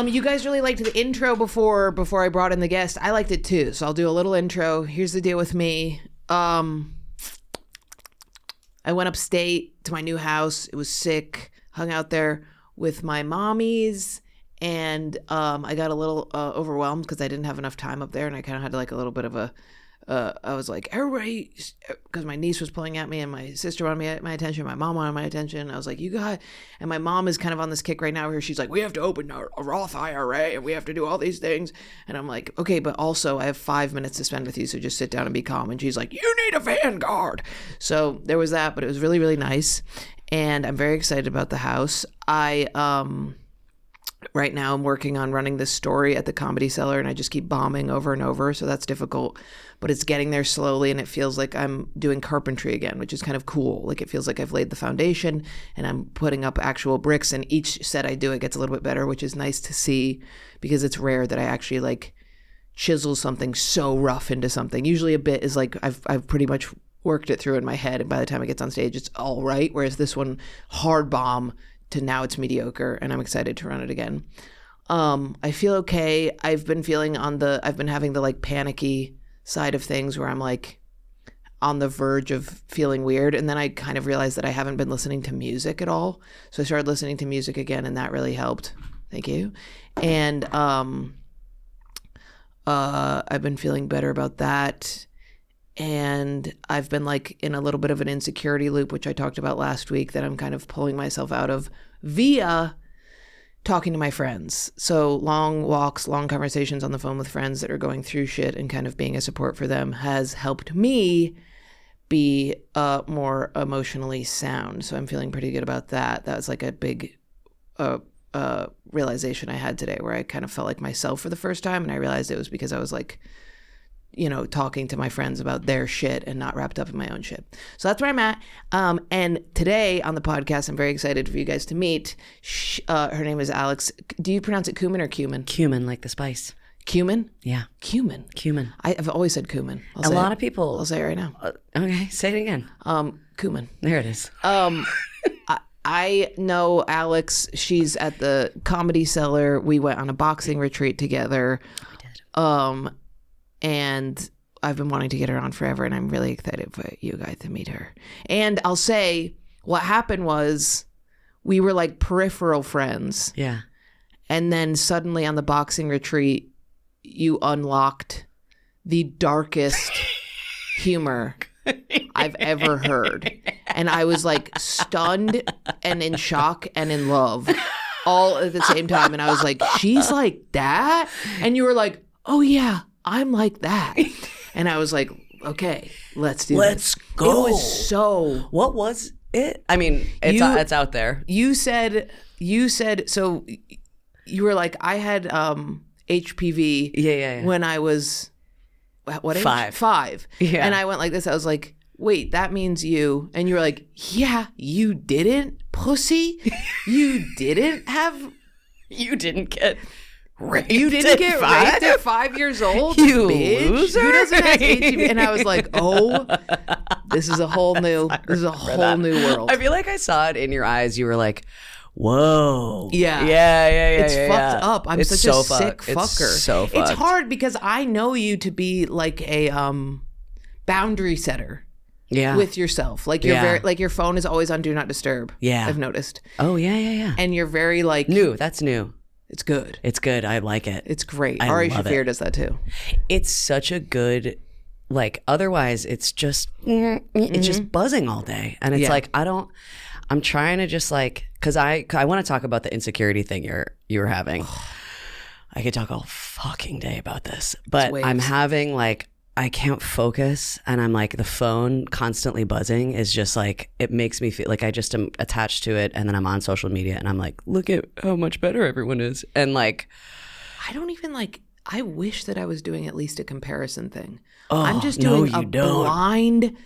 You guys really liked the intro before I brought in the guest. I liked it too, so I'll do a little intro. Here's the deal with me. I went upstate to my new house. It was sick. Hung out there with my mommies, and I got a little overwhelmed because I didn't have enough time up there, and I kind of had like a little bit of a I was like, everybody, because my niece was pulling at me and my sister wanted my attention, my mom wanted my attention. I was like, you got, and my mom is kind of on this kick right now where she's like, we have to open a Roth IRA and we have to do all these things. And I'm like, okay, but also I have 5 minutes to spend with you, so just sit down and be calm. And she's like, you need a Vanguard. So there was that, but it was really, really nice. And I'm very excited about the house. Right now I'm working on running this story at the Comedy Cellar, and I just keep bombing over and over, so that's difficult. But it's getting there slowly, and it feels like I'm doing carpentry again, which is kind of cool. Like it feels like I've laid the foundation, and I'm putting up actual bricks, and each set I do, it gets a little bit better, which is nice to see because it's rare that I actually like chisel something so rough into something. Usually a bit is like I've pretty much worked it through in my head, and by the time it gets on stage, it's all right. Whereas this one, hard bomb, to now it's mediocre, and I'm excited to run it again. I feel okay. I've been having the like panicky side of things where I'm like on the verge of feeling weird. And then I kind of realized that I haven't been listening to music at all. So I started listening to music again, and that really helped. Thank you. And I've been feeling better about that. And I've been like in a little bit of an insecurity loop, which I talked about last week, that I'm kind of pulling myself out of via talking to my friends. So long walks, long conversations on the phone with friends that are going through shit, and kind of being a support for them has helped me be more emotionally sound. So I'm feeling pretty good about that. That was like a big realization I had today, where I kind of felt like myself for the first time. And I realized it was because I was like, talking to my friends about their shit and not wrapped up in my own shit. So that's where I'm at. And today on the podcast, I'm very excited for you guys to meet. Her name is Alex. Do you pronounce it Kumin or Cumin? Cumin, like the spice. Cumin? Yeah. Cumin. Cumin. I've always said cumin. A lot of people. I'll say it right now. Okay, say it again. Cumin. There it is. I know Alex. She's at the Comedy Cellar. We went on a boxing retreat together. We did. And I've been wanting to get her on forever, and I'm really excited for you guys to meet her. And I'll say what happened was we were like peripheral friends. Yeah. And then suddenly on the boxing retreat, you unlocked the darkest humor I've ever heard. And I was like stunned and in shock and in love all at the same time. And I was like, she's like that? And you were like, oh yeah, I'm like that. And I was like, okay, let's do this. Let's go. It was so... What was it? I mean, it's out there. You said, so you were like, I had HPV Yeah. when I was, what age? 5. 5. Yeah. And I went like this. I was like, wait, that means you. And you were like, yeah, you didn't, pussy. You didn't have... You didn't get... raped. You didn't get raped at 5 years old, you bitch. loser. Who doesn't have HPV? And I was like, oh, this is a whole new world. I feel like I saw it in your eyes. You were like, whoa. Yeah. It's fucked up. I'm such a sick fucker. It's so fucked. It's hard because I know you to be like a boundary setter. Yeah. With yourself. Like you're very like your phone is always on do not disturb. Yeah. I've noticed. Oh yeah. And you're very like new. That's new. It's good. It's good. I like it. It's great. I Ari love Shafir it. does that too. It's such a good, like, otherwise it's just, it's just buzzing all day. And it's like, I'm trying to just like, cause I want to talk about the insecurity thing you were having. I could talk all fucking day about this, but I'm having like, I can't focus, and I'm like, the phone constantly buzzing is just like, it makes me feel like I just am attached to it, and then I'm on social media and I'm like, look at how much better everyone is. And like, I don't even like, I wish that I was doing at least a comparison thing. Oh, I'm just doing no, a blind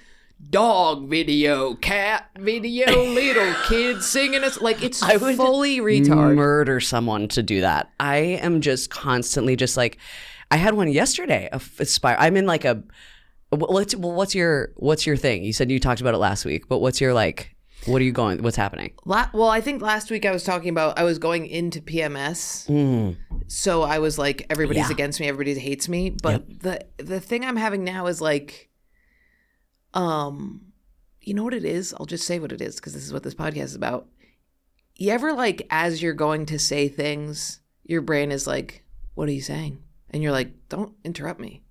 dog video, cat video, little kids singing us. Like, it's fully retard. Murder someone to do that. I am just constantly just like, I had one yesterday. I'm in like a. What's your thing? You said you talked about it last week, but what's your like? What are you going? What's happening? Well, I think last week I was talking about I was going into PMS. So I was like, everybody's against me, everybody hates me. But the thing I'm having now is like, you know what it is? I'll just say what it is because this is what this podcast is about. You ever like, as you're going to say things, your brain is like, what are you saying? And you're like, don't interrupt me.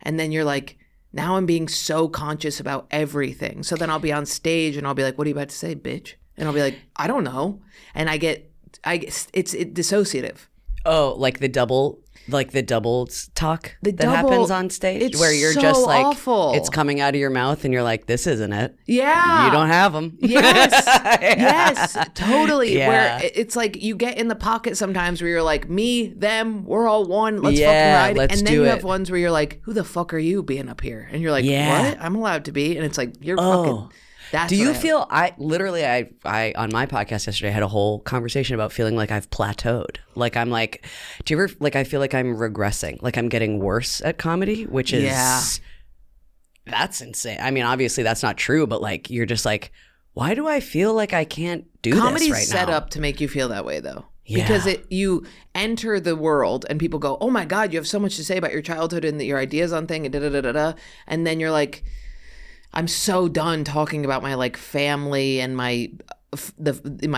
And then you're like, now I'm being so conscious about everything. So then I'll be on stage and I'll be like, what are you about to say, bitch? And I'll be like, I don't know. And it's dissociative. Oh, like the double talk that happens on stage where you're so just like, awful. It's coming out of your mouth and you're like, this isn't it. Yeah. You don't have them. Yes. Yes, totally. Yeah. Where it's like you get in the pocket sometimes where you're like, me, them, we're all one. Let's fucking ride. Let's and then do you it. have ones where you're like, who the fuck are you being up here? And you're like, Yeah. what? I'm allowed to be. And it's like, you're fucking... That's Do you what I feel I on my podcast yesterday had a whole conversation about feeling like I've plateaued. Like I'm like, do you ever like I feel like I'm regressing, like I'm getting worse at comedy, which is that's insane. I mean, obviously that's not true, but like you're just like, why do I feel like I can't do Comedy's this right now? set up to make you feel that way though. Yeah. Because you enter the world and people go, oh my God, you have so much to say about your childhood and your ideas on thing and da-da-da-da-da. And then you're like, I'm so done talking about my like family and my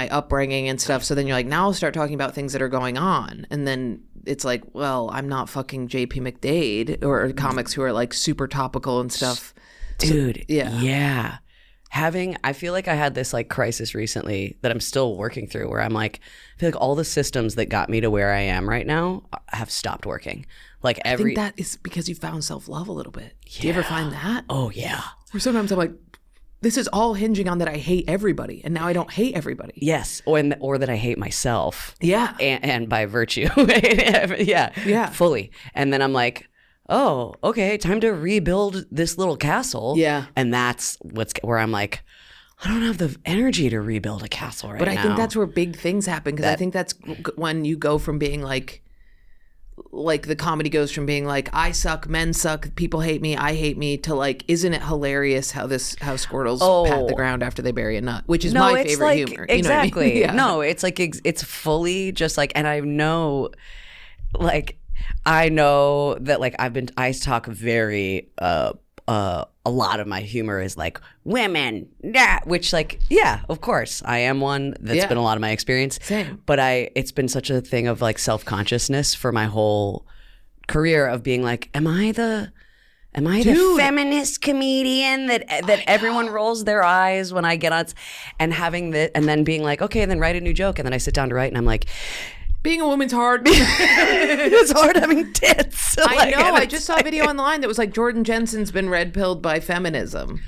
upbringing and stuff. So then you're like, now I'll start talking about things that are going on. And then it's like, well, I'm not fucking JP McDade or comics who are like super topical and stuff. Dude. So, yeah. I feel like I had this like crisis recently that I'm still working through where I'm like, I feel like all the systems that got me to where I am right now have stopped working. Like I think that is because you found self-love a little bit. Yeah. Do you ever find that? Oh, yeah. Or sometimes I'm like, this is all hinging on that I hate everybody. And now I don't hate everybody. Yes. Or that I hate myself. Yeah. And by virtue. Yeah. Fully. And then I'm like, oh, okay, time to rebuild this little castle. Yeah. And that's where I'm like, I don't have the energy to rebuild a castle right now. But I think that's where big things happen because I think that's when you go from being like the comedy goes from being like, I suck, men suck, people hate me, I hate me, to like, isn't it hilarious how squirrels pat the ground after they bury a nut, which is my favorite like, humor. Exactly. You know what I mean? Yeah. No, it's like, it's fully just like, and I know that like I talk very, a lot of my humor is like women, which like, yeah, of course I am one. That's been a lot of my experience. Same. But it's been such a thing of like self-consciousness for my whole career of being like, am I the feminist comedian that everyone rolls their eyes when I get on and having and then being like, okay, and then write a new joke. And then I sit down to write and I'm like, being a woman's hard. It's hard having tits. I know. I just saw a video online that was like, Jordan Jensen's been red-pilled by feminism.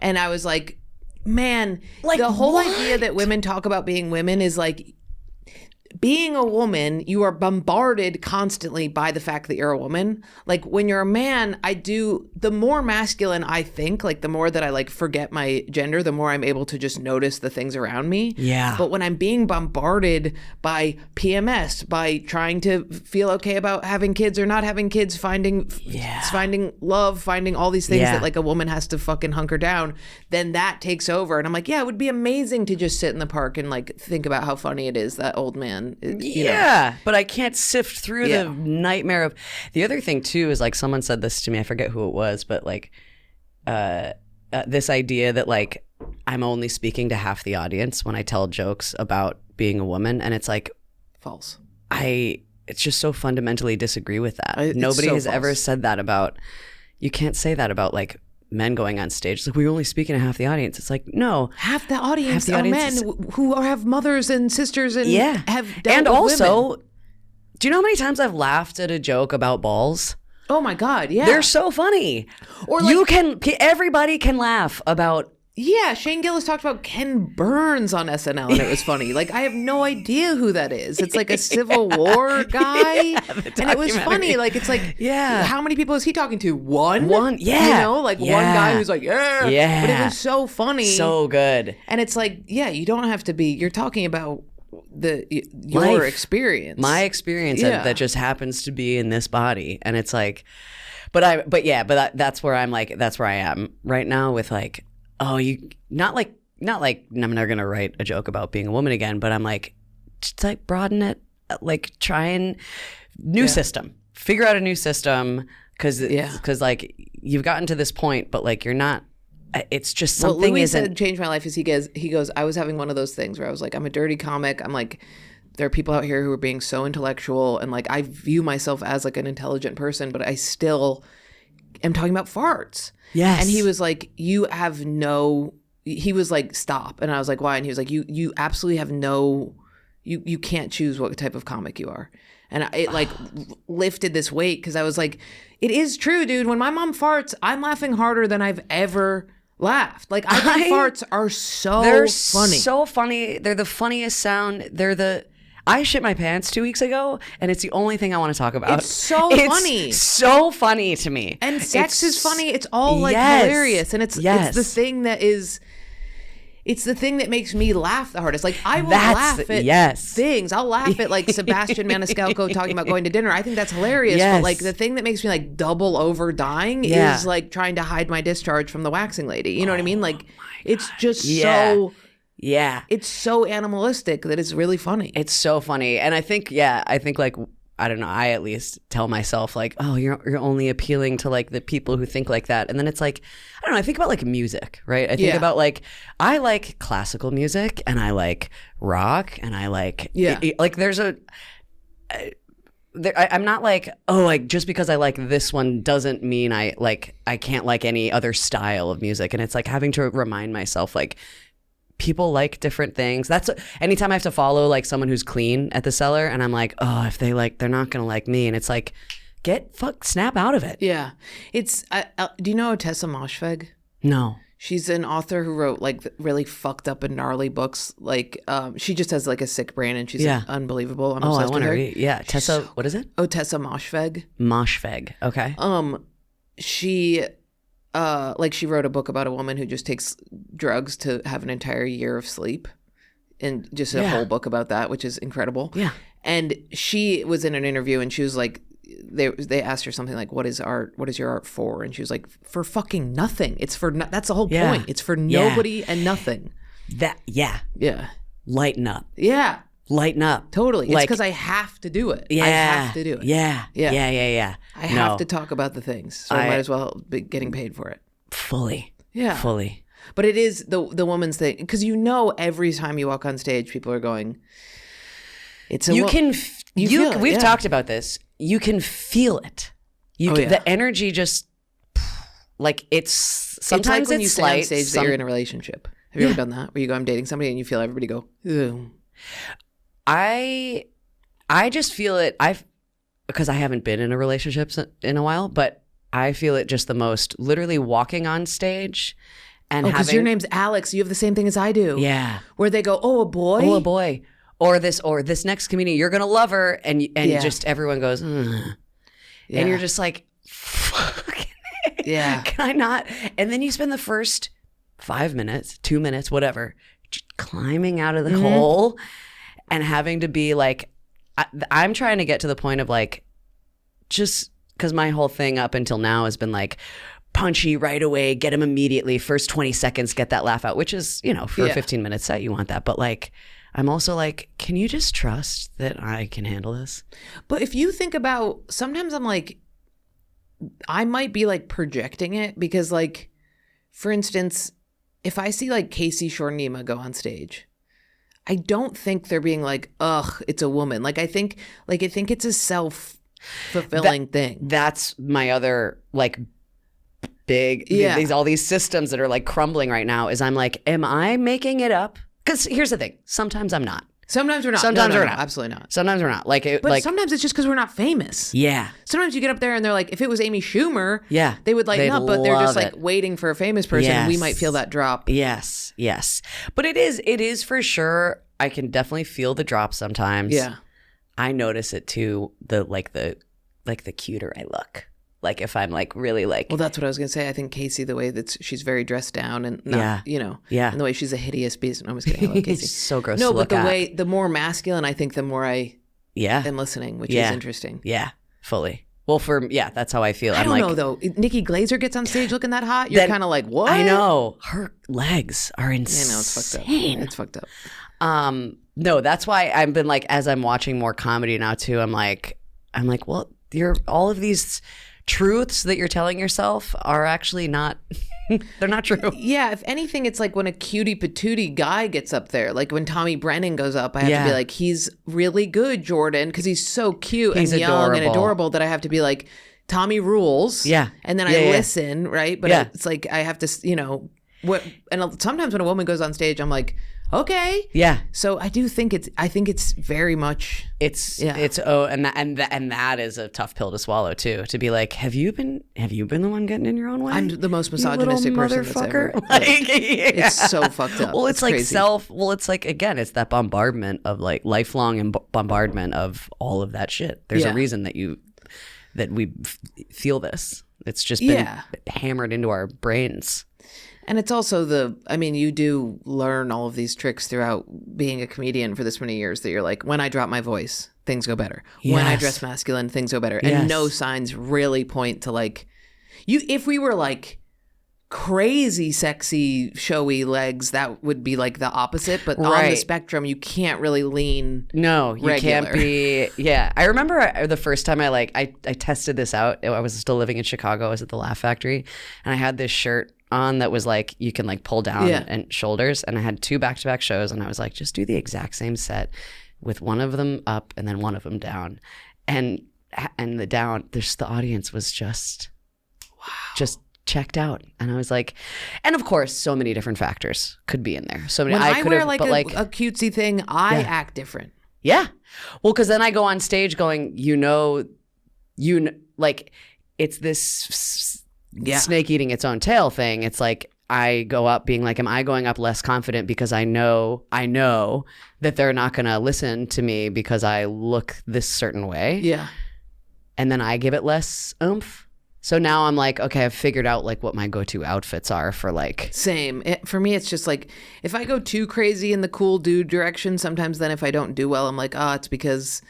And I was like, man, like the whole idea that women talk about being women is like, being a woman, you are bombarded constantly by the fact that you're a woman. Like when you're a man, the more masculine I think, like the more that I like forget my gender, the more I'm able to just notice the things around me. Yeah. But when I'm being bombarded by PMS, by trying to feel okay about having kids or not having kids, finding love, finding all these things that like a woman has to fucking hunker down, then that takes over. And I'm like, yeah, it would be amazing to just sit in the park and like think about how funny it is, that old man. You know. But I can't sift through the nightmare of the other thing too is like someone said this to me, I forget who it was, but like this idea that like I'm only speaking to half the audience when I tell jokes about being a woman, and it's like false. It's just so fundamentally disagree with that. Nobody has ever said that about, you can't say that about like men going on stage. It's like, we're only speaking to half the audience. It's like, no. Half the audience are men who have mothers and sisters and have dealt and with also, women. Do you know how many times I've laughed at a joke about balls? Oh my God, yeah. They're so funny. Or like, everybody can laugh about. Yeah, Shane Gillis talked about Ken Burns on SNL and it was funny. Like, I have no idea who that is. It's like a Civil War guy. And it was funny. Like, it's like, how many people is he talking to? One, yeah. You know, like one guy who's like, yeah. But it was so funny. So good. And it's like, you don't have to be, you're talking about your experience. My experience that just happens to be in this body. And it's like, that's where I'm like, that's where I am right now with like, oh, you not like not like I'm never gonna write a joke about being a woman again, but I'm like, just like broaden it, like try and new system, figure out a new system, because like you've gotten to this point, but like you're not. It's just something. What Louis said changed my life is he goes, I was having one of those things where I was like, I'm a dirty comic. I'm like, there are people out here who are being so intellectual, and like I view myself as like an intelligent person, but I still am talking about farts. Yes. And he was like, he was like, stop. And I was like, why? And he was like, you absolutely have no, you can't choose what type of comic you are. And it like lifted this weight, because I was like, it is true, dude. When my mom farts, I'm laughing harder than I've ever laughed. Like I think farts are they're funny. So funny. They're the funniest sound. I shit my pants 2 weeks ago, and it's the only thing I want to talk about. It's funny. So funny to me. And sex is funny. It's all like hilarious. And it's the thing that is, it's the thing that makes me laugh the hardest. Like I will laugh at things. I'll laugh at like Sebastian Maniscalco talking about going to dinner. I think that's hilarious. But like the thing that makes me like double over dying is like trying to hide my discharge from the waxing lady. You know what I mean? Like it's just so... Yeah. It's so animalistic that it's really funny. It's so funny. And I think like, I don't know, I at least tell myself like, oh, you're only appealing to like the people who think like that. And then it's like, I don't know, I think about like music, right? I think about like, I like classical music, and I like rock, and I like, like there's I'm not like, oh, like just because I like this one doesn't mean I can't like any other style of music. And it's like having to remind myself like, people like different things. That's anytime I have to follow like someone who's clean at the cellar, and I'm like, oh, if they like, they're not gonna like me, and it's like, snap out of it. Yeah, it's. Do you know Tessa Moshfegh? No. She's an author who wrote like really fucked up and gnarly books. Like, she just has like a sick brain, and she's unbelievable. I'm obsessed with her. Yeah, Tessa. What is it? Oh, Tessa Moshfegh. Moshfegh. Okay. She. Like she wrote a book about a woman who just takes drugs to have an entire year of sleep, and just a whole book about that, which is incredible. Yeah. And she was in an interview, and she was like, they asked her something like, what is art? What is your art for? And she was like, for fucking nothing. It's for, that's the whole point. It's for nobody and nothing. Yeah. Lighten up. Yeah. Lighten up. Totally. It's because I have to do it. Yeah. I have to do it. Yeah. I have to talk about the things. So I might as well be getting paid for it. Fully. Yeah. Fully. But it is the woman's thing. Because you know every time you walk on stage, people are going, it's a we've talked about this. You can feel it. The energy just, like it's, sometimes it's like when you say slight. On stage that you're in a relationship. Have you ever done that? Where you go, I'm dating somebody, and you feel everybody go, ew. I just feel it. Because I haven't been in a relationship in a while, but I feel it just the most. Literally walking on stage, and because your name's Alex, you have the same thing as I do. Yeah, where they go, oh, a boy, or this next comedian, you're gonna love her, and just everyone goes, and you're just like, fuck, can I not? And then you spend the first 5 minutes, 2 minutes, whatever, just climbing out of the hole. And having to be like, I'm trying to get to the point of like, just because my whole thing up until now has been like, punchy right away, get him immediately, first 20 seconds, get that laugh out, which is, for a 15-minute set, you want that. But like, I'm also like, can you just trust that I can handle this? But if you think about, sometimes I'm like, I might be like projecting it, because like, for instance, if I see like Casey Shornima go on stage, I don't think they're being like, ugh, it's a woman. Like I think it's a self-fulfilling thing. That's my other like big all these systems that are like crumbling right now. Is I'm like, am I making it up? Because here's the thing: sometimes I'm not. Sometimes we're not. Sometimes we're not. Absolutely not. Sometimes we're not. But sometimes it's just because we're not famous. Yeah. Sometimes you get up there and they're like, if it was Amy Schumer, they would like, no, but they're just like waiting for a famous person. And we might feel that drop. Yes. But it is for sure. I can definitely feel the drop sometimes. Yeah. I notice it too. The cuter I look. Like if I'm like really like. Well, that's what I was gonna say. I think Casey, the way that she's very dressed down and not, and the way she's a hideous beast. No, I was kidding. I love Casey. So gross. No, to but look the more masculine, I think, the more I am listening, which is interesting. Yeah, fully. Well, that's how I feel. I don't know though. Nikki Glaser gets on stage looking that hot. You're kind of like, what? I know. Her legs are insane. I know, it's fucked up. No, that's why I've been like, as I'm watching more comedy now too, I'm like, well, all of these truths that you're telling yourself are actually not, they're not true. Yeah, if anything, it's like when a cutie patootie guy gets up there, like when Tommy Brennan goes up, I have to be like, he's really good, Jordan, because he's so cute and young and adorable that I have to be like, Tommy rules. Yeah. And then I listen, right? But it's like I have to, and sometimes when a woman goes on stage, I'm like, okay. Yeah. So I think it's very much and that is a tough pill to swallow too. To be like, have you been the one getting in your own way? I'm the most misogynistic person that's ever. It's so fucked up. Well, it's like crazy. It's like, again, it's that bombardment of like lifelong bombardment of all of that shit. There's a reason that we feel this. It's just been hammered into our brains. And it's also you do learn all of these tricks throughout being a comedian for this many years that you're like, when I drop my voice, things go better. Yes. When I dress masculine, things go better. And no signs really point to like, if we were like crazy, sexy, showy legs, that would be like the opposite. But on the spectrum, you can't really lean. No, you regular. Can't be. Yeah. I remember the first time I tested this out. I was still living in Chicago. I was at the Laugh Factory. And I had this shirt on that was like, you can like pull down and shoulders. And I had 2 back-to-back shows. And I was like, just do the exact same set with one of them up and then one of them down. And the down, the audience was just checked out. And I was like, and of course, so many different factors could be in there. So many. When I wear like a cutesy thing, I act different. Yeah. Well, because then I go on stage going, like it's this snake eating its own tail thing. It's like I go up being like, am I going up less confident because I know that they're not going to listen to me because I look this certain way. Yeah. And then I give it less oomph. So now I'm like, okay, I've figured out like what my go-to outfits are for like. Same. For me, it's just like, if I go too crazy in the cool dude direction, sometimes then if I don't do well, I'm like, it's because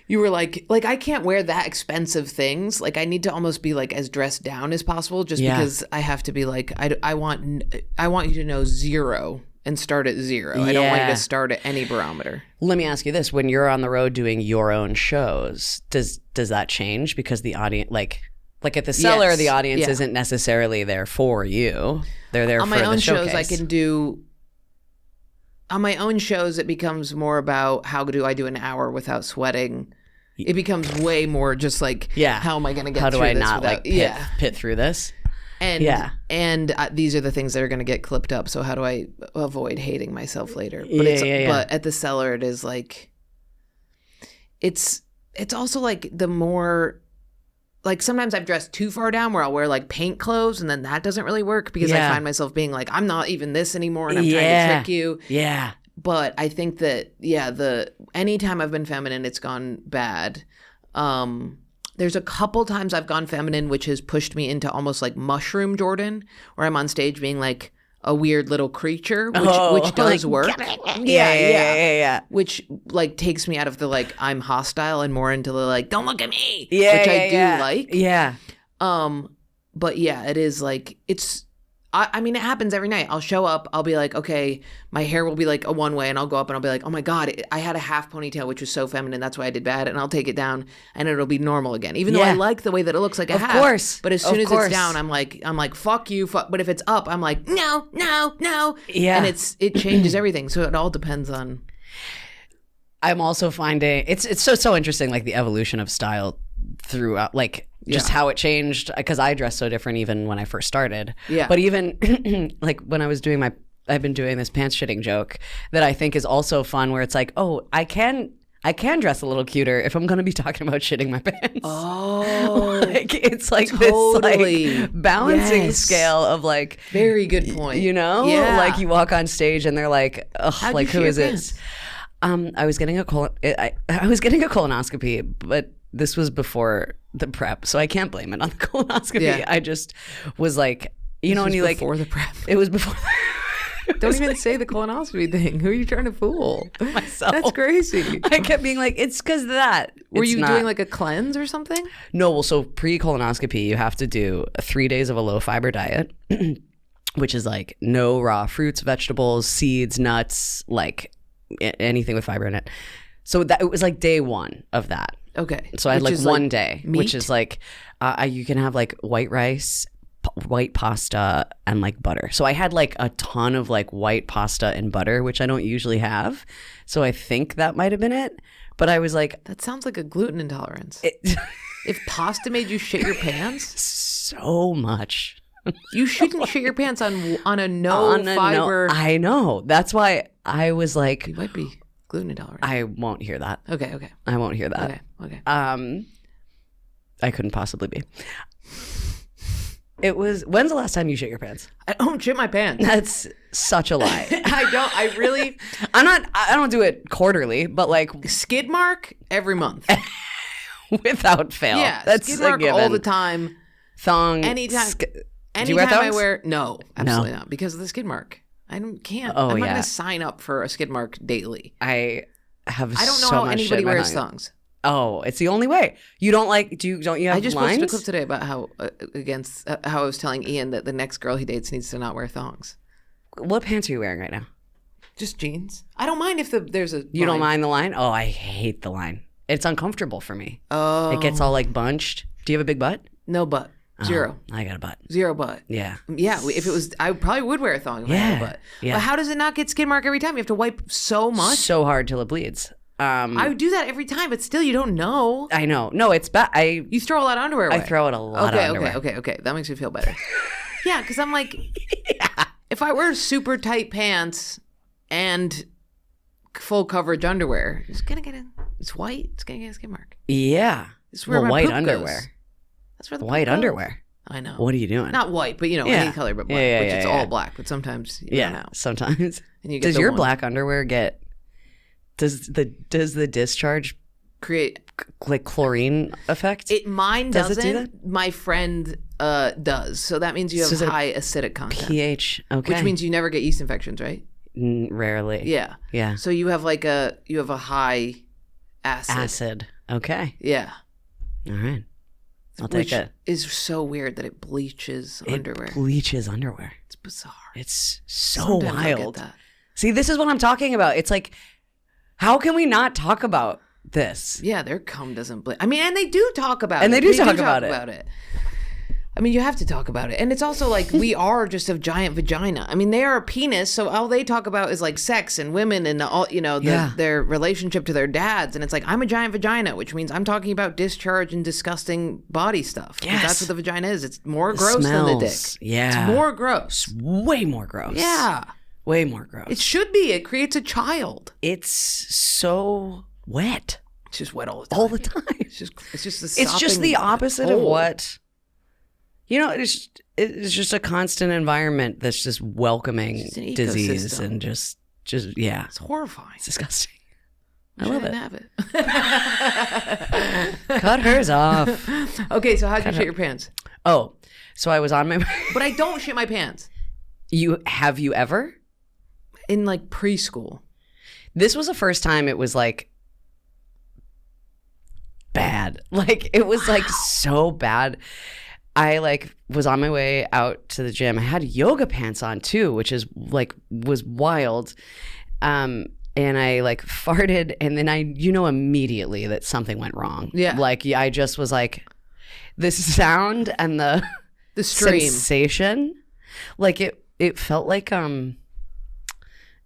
you were like I can't wear that expensive things. Like I need to almost be like as dressed down as possible just because I have to be like, I want you to know 0 and start at 0. I don't want you to start at any barometer. Let me ask you this. When you're on the road doing your own shows, does that change? Because the audience, like at the Cellar, the audience isn't necessarily there for you. They're there for the showcase. On my own shows, I can do. On my own shows, it becomes more about how do I do an hour without sweating. It becomes way more just like, how am I going to get through this? How do I not without, pit through this? And these are the things that are going to get clipped up. So how do I avoid hating myself later? But but at the Cellar, it is like, it's also like the more. Like sometimes I've dressed too far down where I'll wear like paint clothes and then that doesn't really work because I find myself being like, I'm not even this anymore and I'm trying to trick you. Yeah. But I think that, anytime I've been feminine, it's gone bad. There's a couple times I've gone feminine, which has pushed me into almost like mushroom Jordan, where I'm on stage being like a weird little creature, which does work. Yeah. Which like takes me out of the like I'm hostile and more into the like don't look at me, which I do like. Yeah. But it is like I mean, it happens every night. I'll show up. I'll be like, okay, my hair will be like a one way, and I'll go up and I'll be like, oh my God, I had a half ponytail, which was so feminine. That's why I did bad. And I'll take it down, and it'll be normal again. Even though I like the way that it looks like a half. Of course. But as soon as it's down, I'm like, fuck you. But if it's up, I'm like, no. Yeah. And it changes everything. So it all depends on. I'm also finding it's so interesting, like the evolution of style throughout, like. Just how it changed, because I dressed so different even when I first started. Yeah. But even like when I was I've been doing this pants shitting joke that I think is also fun, where it's like, oh, I can dress a little cuter if I'm going to be talking about shitting my pants. Oh, like it's like totally. This like balancing scale of like very good point. Like you walk on stage and they're like, ugh, like who is it? I was getting a colonoscopy, but this was before the prep, so I can't blame it on the colonoscopy. I just was like, when you like before the prep. It was before. Don't even say the colonoscopy thing. Who are you trying to fool? Myself. That's crazy. I kept being like, it's because of that. Were It's you not. doing like a cleanse or something? No, well, so pre-colonoscopy, you have to do 3 days of a low-fiber diet, which is like no raw fruits, vegetables, seeds, nuts, like anything with fiber in it. So that it was like day 1 of that. Okay. So I had Which like is, one day, meat? which is like you can have like white rice, white pasta, and like butter. So I had like a ton of like white pasta and butter, which I don't usually have. So I think that might have been it. But I was like, That sounds like a gluten intolerance. If pasta made you shit your pants, so much. you shouldn't shit your pants on a no fiber. I know. That's why I was like, You might be gluten intolerant. I won't hear that. Okay. I won't hear that. Okay. I couldn't possibly be. It was, when's the last time you shit your pants? I don't shit my pants. That's such a lie. I really I don't do it quarterly, but like skid mark every month. without fail. Yeah, that's skid a mark given. all the time. Thong. Anytime. Do you Anytime wear I thongs? wear no, absolutely not, because of the skid mark. Can't. Oh, I'm not yeah. going to sign up for a skid mark daily. I have I don't know so how much anybody shit in my wears thong. thongs. Oh, it's the only way. You don't like? Don't you have I just lines? posted a clip today about how how I was telling Ian that the next girl he dates needs to not wear thongs. What pants are you wearing right now? Just jeans. I don't mind if there's a. You don't mind the line? Oh, I hate the line. It's uncomfortable for me. Oh. It gets all like bunched. Do you have a big butt? No butt. Zero. I got a butt. Zero butt. Yeah. Yeah. If it was, I probably would wear a thong if I had a butt. Yeah. But how does it not get skid mark every time? You have to wipe so much. So hard till it bleeds. I would do that every time, but still, you don't know. I know. No, it's bad. You throw a lot of underwear away. I throw out a lot of underwear. Okay. That makes me feel better. Yeah, because I'm like, if I wear super tight pants and full coverage underwear, it's gonna get in. It's white. It's gonna get a skid mark. Yeah. It's where my white poop underwear. goes. That's where the White poop goes. underwear. I know. What are you doing? Not white, but any color but black. Yeah, which yeah, it's yeah. all black, but sometimes you don't know. Sometimes. And you get Does the your one- black underwear get? Does the discharge create like chlorine effect? Mine Does it doesn't. do that? My friend does. So that means you have So is it high acidic content. pH. Okay. Which means you never get yeast infections, right? Rarely. Yeah. Yeah. So you have a high acid. Okay. Yeah. All right. I'll Which take it. is so weird that it bleaches underwear. It bleaches underwear. It's bizarre. It's so Sometimes I get wild. that. See, this is what I'm talking about. It's like, how can we not talk about this? Yeah, their cum doesn't bleed. I mean, and they do talk about it. And they do talk about it. I mean, you have to talk about it. And it's also like, we are just a giant vagina. I mean, they are a penis, so all they talk about is like sex and women and all, their relationship to their dads. And it's like, I'm a giant vagina, which means I'm talking about discharge and disgusting body stuff. 'Cause Yes. That's what the vagina is. It's more gross than the dick. Yeah. It's more gross. Way more gross. Yeah. Way more gross. It should be. It creates a child. It's so wet. It's just wet all the time. All the time. It's just the It's just the opposite of what, it's just a constant environment that's just welcoming It's an disease ecosystem. and just yeah. It's horrifying. It's disgusting. I love didn't it. have it. Cut hers off. Okay, so how'd you shit your pants? Oh, so I was on my But I don't shit my pants. Have you ever? In like preschool. This was the first time it was like bad. Like it was like so bad. I like was on my way out to the gym. I had yoga pants on too, which is like was wild. And I like farted, and then I immediately that something went wrong. Yeah. Like I just was like the sound and the stream. sensation. Like it felt like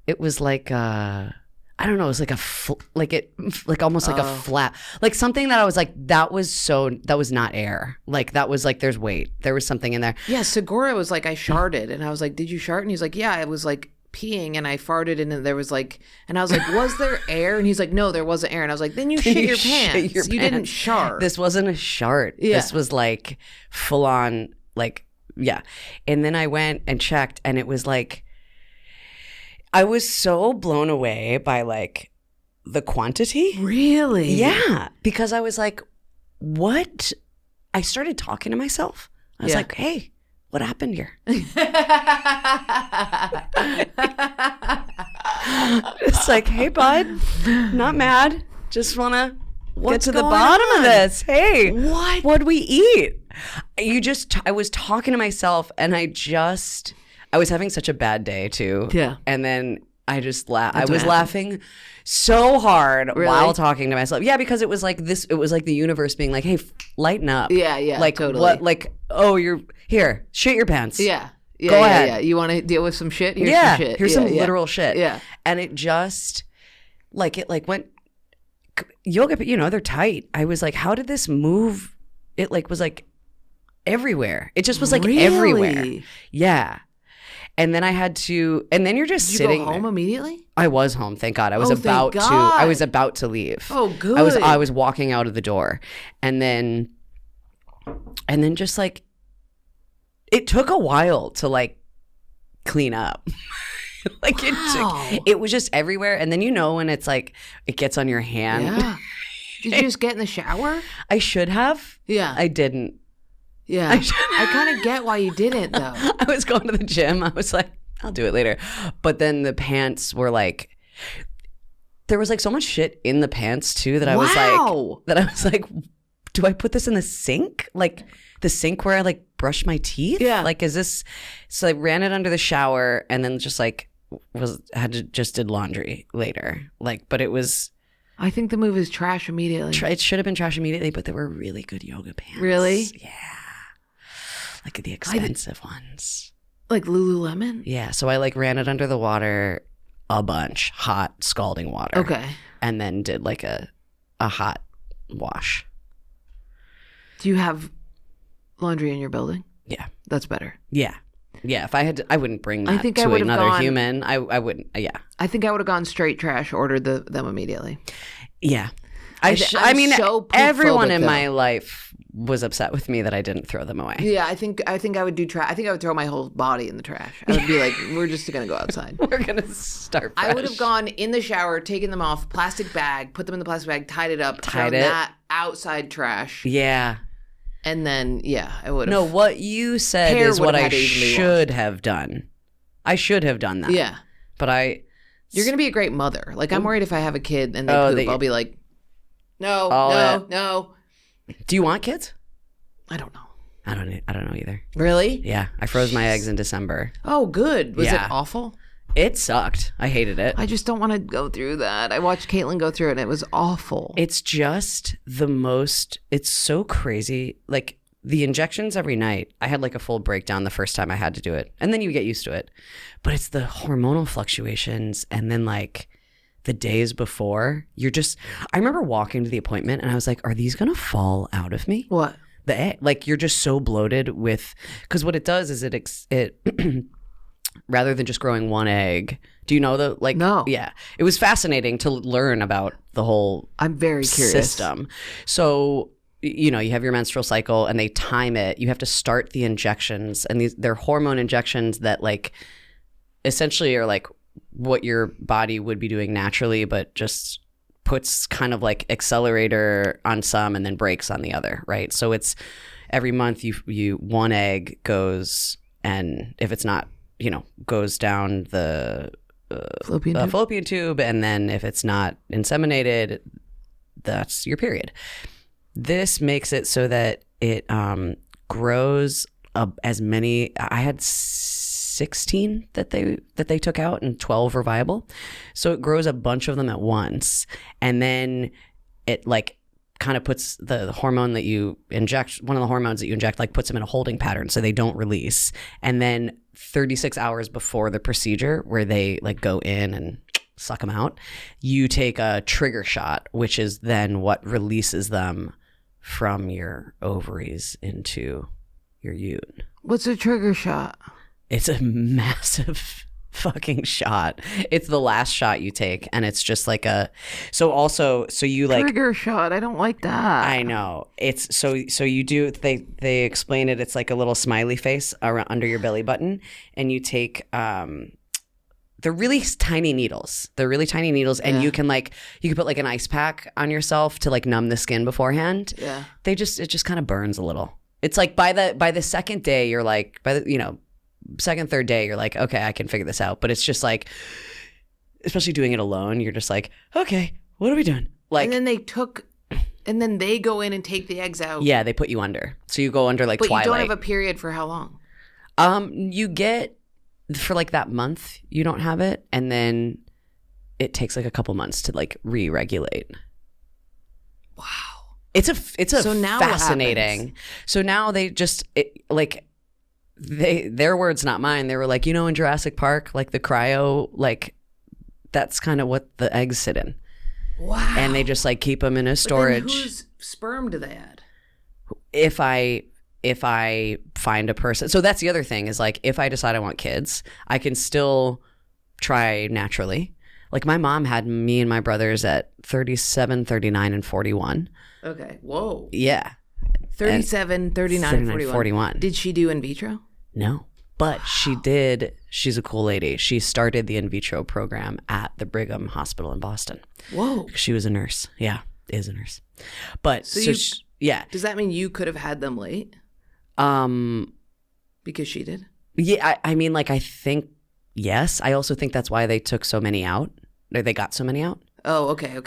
it was like I don't know, it was like almost like a flat, like something that I was like, that was not air. Like that was like, there's weight. There was something in there. Yeah, Segura was like, I sharted. And I was like, did you shart? And he's like, yeah, I was like peeing and I farted and there was like, and I was like, was there air? And he's like, no, there wasn't air. And I was like, then you shit your pants. You didn't shart. This wasn't a shart. Yeah. This was like full on, like, yeah. And then I went and checked, and it was like, I was so blown away by like the quantity. Really? Yeah. Because I was like, what? I started talking to myself. I was Yeah. like, hey, what happened here? It's like, hey, bud, not mad. Just want to get to the bottom of this. Hey, what'd we eat? I was talking to myself and I was having such a bad day too. Yeah. And then I just I was laughing so hard while talking to myself. Yeah, because it was like the universe being like, hey, lighten up. Yeah, like totally. What, like, oh, you're here, shit your pants. Yeah. Go ahead. Yeah. You want to deal with some shit? Here's some shit. Here's some literal shit. Yeah. And it just it went yoga, they're tight. I was like, how did this move? It was like everywhere. It just was like everywhere. Yeah. And then I had to, and then you're just sitting. Did you go home immediately? I was home, thank God. I was about to leave. Oh, good. I was walking out of the door, and then just like, it took a while to like clean up. It was just everywhere. And then when it's like it gets on your hand. Yeah. Did you just get in the shower? I should have. Yeah. I didn't. Yeah. I kind of get why you didn't though. I was going to the gym. I was like, I'll do it later. But then the pants were like, there was like so much shit in the pants too that I was like, do I put this in the sink? Like the sink where I like brush my teeth? Yeah. Like, is this? So I ran it under the shower and then just like just did laundry later. Like, but it was. I think the move is trash immediately. It should have been trash immediately, but they were really good yoga pants. Really? Yeah. Like the expensive ones. Like Lululemon? Yeah. So I like ran it under the water a bunch, hot, scalding water. Okay. And then did like a hot wash. Do you have laundry in your building? Yeah. That's better. Yeah. Yeah. If I had to, I wouldn't bring that to another human. I wouldn't. Yeah. I think I would have gone straight trash, ordered them immediately. Yeah. I mean, so everyone in my life was upset with me that I didn't throw them away. Yeah, I think I would do trash. I think I would throw my whole body in the trash. I would be like, we're just going to go outside. We're going to start fresh. I would have gone in the shower, taken them off, plastic bag, put them in the plastic bag, tied it up, thrown that outside trash. Yeah. And then, I would have. No, what you said is what I should have done. I should have done that. Yeah. But you're going to be a great mother. Like, I'm worried if I have a kid and they poop, I'll be like, no. Do you want kids? I don't know. I don't know either. Really? Yeah. I froze my eggs in December. Oh, good. Was it awful? It sucked. I hated it. I just don't want to go through that. I watched Caitlin go through it and it was awful. It's just it's so crazy. Like the injections every night, I had like a full breakdown the first time I had to do it. And then you get used to it. But it's the hormonal fluctuations and then like the days before, I remember walking to the appointment and I was like, are these going to fall out of me? What? The egg. Like you're just so bloated because what it does is it rather than just growing one egg, do you know No. Yeah. It was fascinating to learn about the whole I'm very curious. System. So, you have your menstrual cycle and they time it. You have to start the injections and they're hormone injections that like essentially are like what your body would be doing naturally, but just puts kind of like accelerator on some and then brakes on the other, right? So it's every month you one egg goes, and if it's not, goes down the fallopian tube, and then if it's not inseminated, that's your period. This makes it so that it grows as many. I had 16 that they took out and 12 were viable. So it grows a bunch of them at once. And then it like kind of puts the hormone that you inject, one of the hormones that you inject, like puts them in a holding pattern so they don't release. And then 36 hours before the procedure where they like go in and suck them out, you take a trigger shot, which is then what releases them from your ovaries into your ute. What's a trigger shot? It's a massive fucking shot. It's the last shot you take, and it's just like so you like trigger shot. I don't like that. I know. It's so you do. They explain it. It's like a little smiley face around under your belly button, and you take they're really tiny needles. And you can put like an ice pack on yourself to like numb the skin beforehand. Yeah. It just kind of burns a little. It's like by the second day, you're like, second, third day, you're like, okay, I can figure this out. But it's just like, especially doing it alone, you're just like, okay, what are we doing? Like, and then they go in and take the eggs out. Yeah, they put you under. So you go under like twilight. But you don't have a period for how long? You get, for like that month, you don't have it. And then it takes like a couple months to like re-regulate. Wow. It's fascinating. So now they just their words, not mine. They were like, in Jurassic Park, like the cryo, like that's kind of what the eggs sit in. Wow. And they just like keep them in a storage. But then whose sperm do they add? If I find a person. So that's the other thing is like, if I decide I want kids, I can still try naturally. Like my mom had me and my brothers at 37, 39, and 41. Okay. Whoa. Yeah. 37, 39, 41. Did she do in vitro? No. But she did. She's a cool lady. She started the in vitro program at the Brigham Hospital in Boston. Whoa. She was a nurse. Yeah, is a nurse. But yeah. Does that mean you could have had them late? Because she did? Yeah, I mean, like, I think, yes. I also think that's why they took so many out. Or they got so many out. Oh, okay.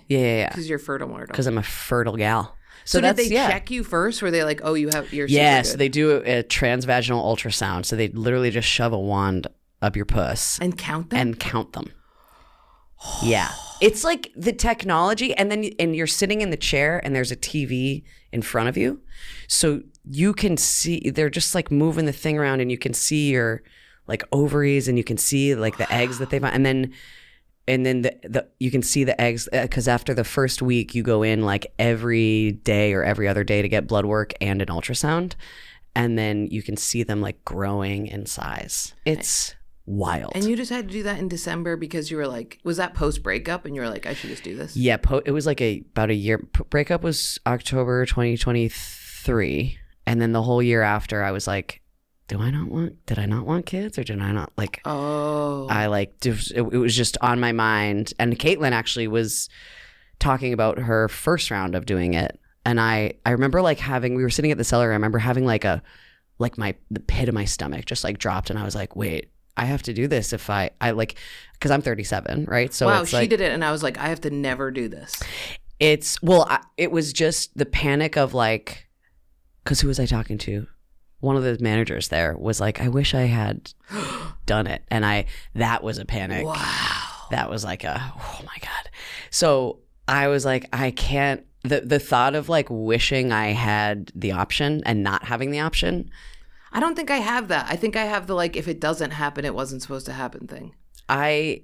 Yeah. Because you're fertile, Marta. Because I'm a fertile gal. So did they check you first? Were they like, oh, you're super good? So they do a transvaginal ultrasound. So they literally just shove a wand up your puss. And count them? Yeah. It's like the technology. And you're sitting in the chair and there's a TV in front of you. So you can see, they're just like moving the thing around and you can see your like ovaries and you can see like the eggs that they find. And then you can see the eggs because after the first week you go in like every day or every other day to get blood work and an ultrasound, and then you can see them like growing in size. It's wild. And you just had to do that in December because you were like, was that post breakup and you were like, I should just do this? Yeah, it was like about a year. Breakup was October 2023, and then the whole year after I was like, did I not want kids, or did I not like? Oh, I like it was just on my mind. And Caitlin actually was talking about her first round of doing it, and I remember like we were sitting at the cellar. I remember having like the pit of my stomach just like dropped, and I was like, wait, I have to do this if I like, because I'm 37, right? So wow, it's she like, did it, and I was like, I have to never do this. It was just the panic of like, because who was I talking to? One of the managers there was like, I wish I had done it. And that was a panic. Wow. That was like oh my God. So I was like, I can't, the thought of like wishing I had the option and not having the option. I don't think I have that. I think I have the like, if it doesn't happen, it wasn't supposed to happen thing.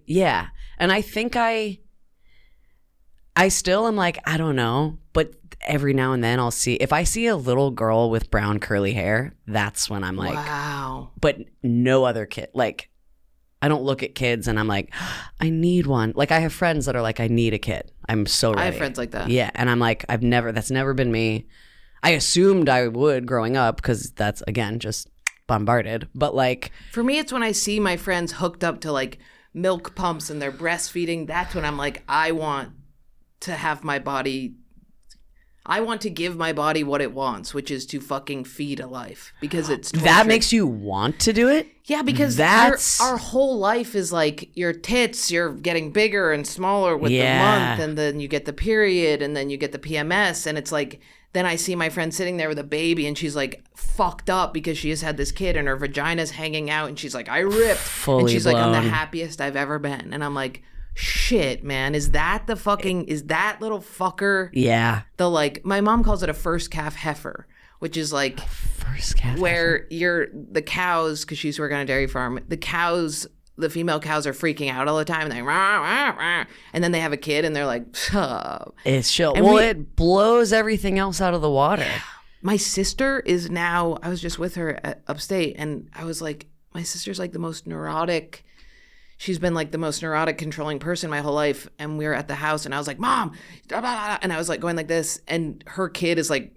Yeah. And I think I still am like, I don't know, but every now and then I'll see, if I see a little girl with brown curly hair, that's when I'm like, wow. But no other kid, like I don't look at kids and I'm like, I need one. Like I have friends that are like, I need a kid. I'm so ready. I have friends like that. Yeah. And I'm like, that's never been me. I assumed I would growing up because that's, again, just bombarded. But like. For me, it's when I see my friends hooked up to like milk pumps and they're breastfeeding. That's when I'm like, I want to have my body. I want to give my body what it wants, which is to fucking feed a life, because it's torture. That makes you want to do it? Yeah, because our whole life is like your tits, you're getting bigger and smaller with the month, and then you get the period, and then you get the PMS, and it's like, then I see my friend sitting there with a baby, and she's like fucked up because she has had this kid, and her vagina's hanging out, and she's like, I ripped. Fully and she's blown. like, I'm the happiest I've ever been. And I'm like, shit, man, is that little fucker? Yeah. The like, my mom calls it a first calf heifer, which is like first calf where the cows, because she's working on a dairy farm, the female cows are freaking out all the time, and they rah, rah, rah, and then they have a kid and they're like, it's chill. Well, it blows everything else out of the water. My sister is now, I was just with her upstate, and I was like, my sister's like the most neurotic. She's been like the most neurotic, controlling person my whole life. And we were at the house, and I was like, Mom, blah, blah, blah. And I was like going like this, and her kid is like,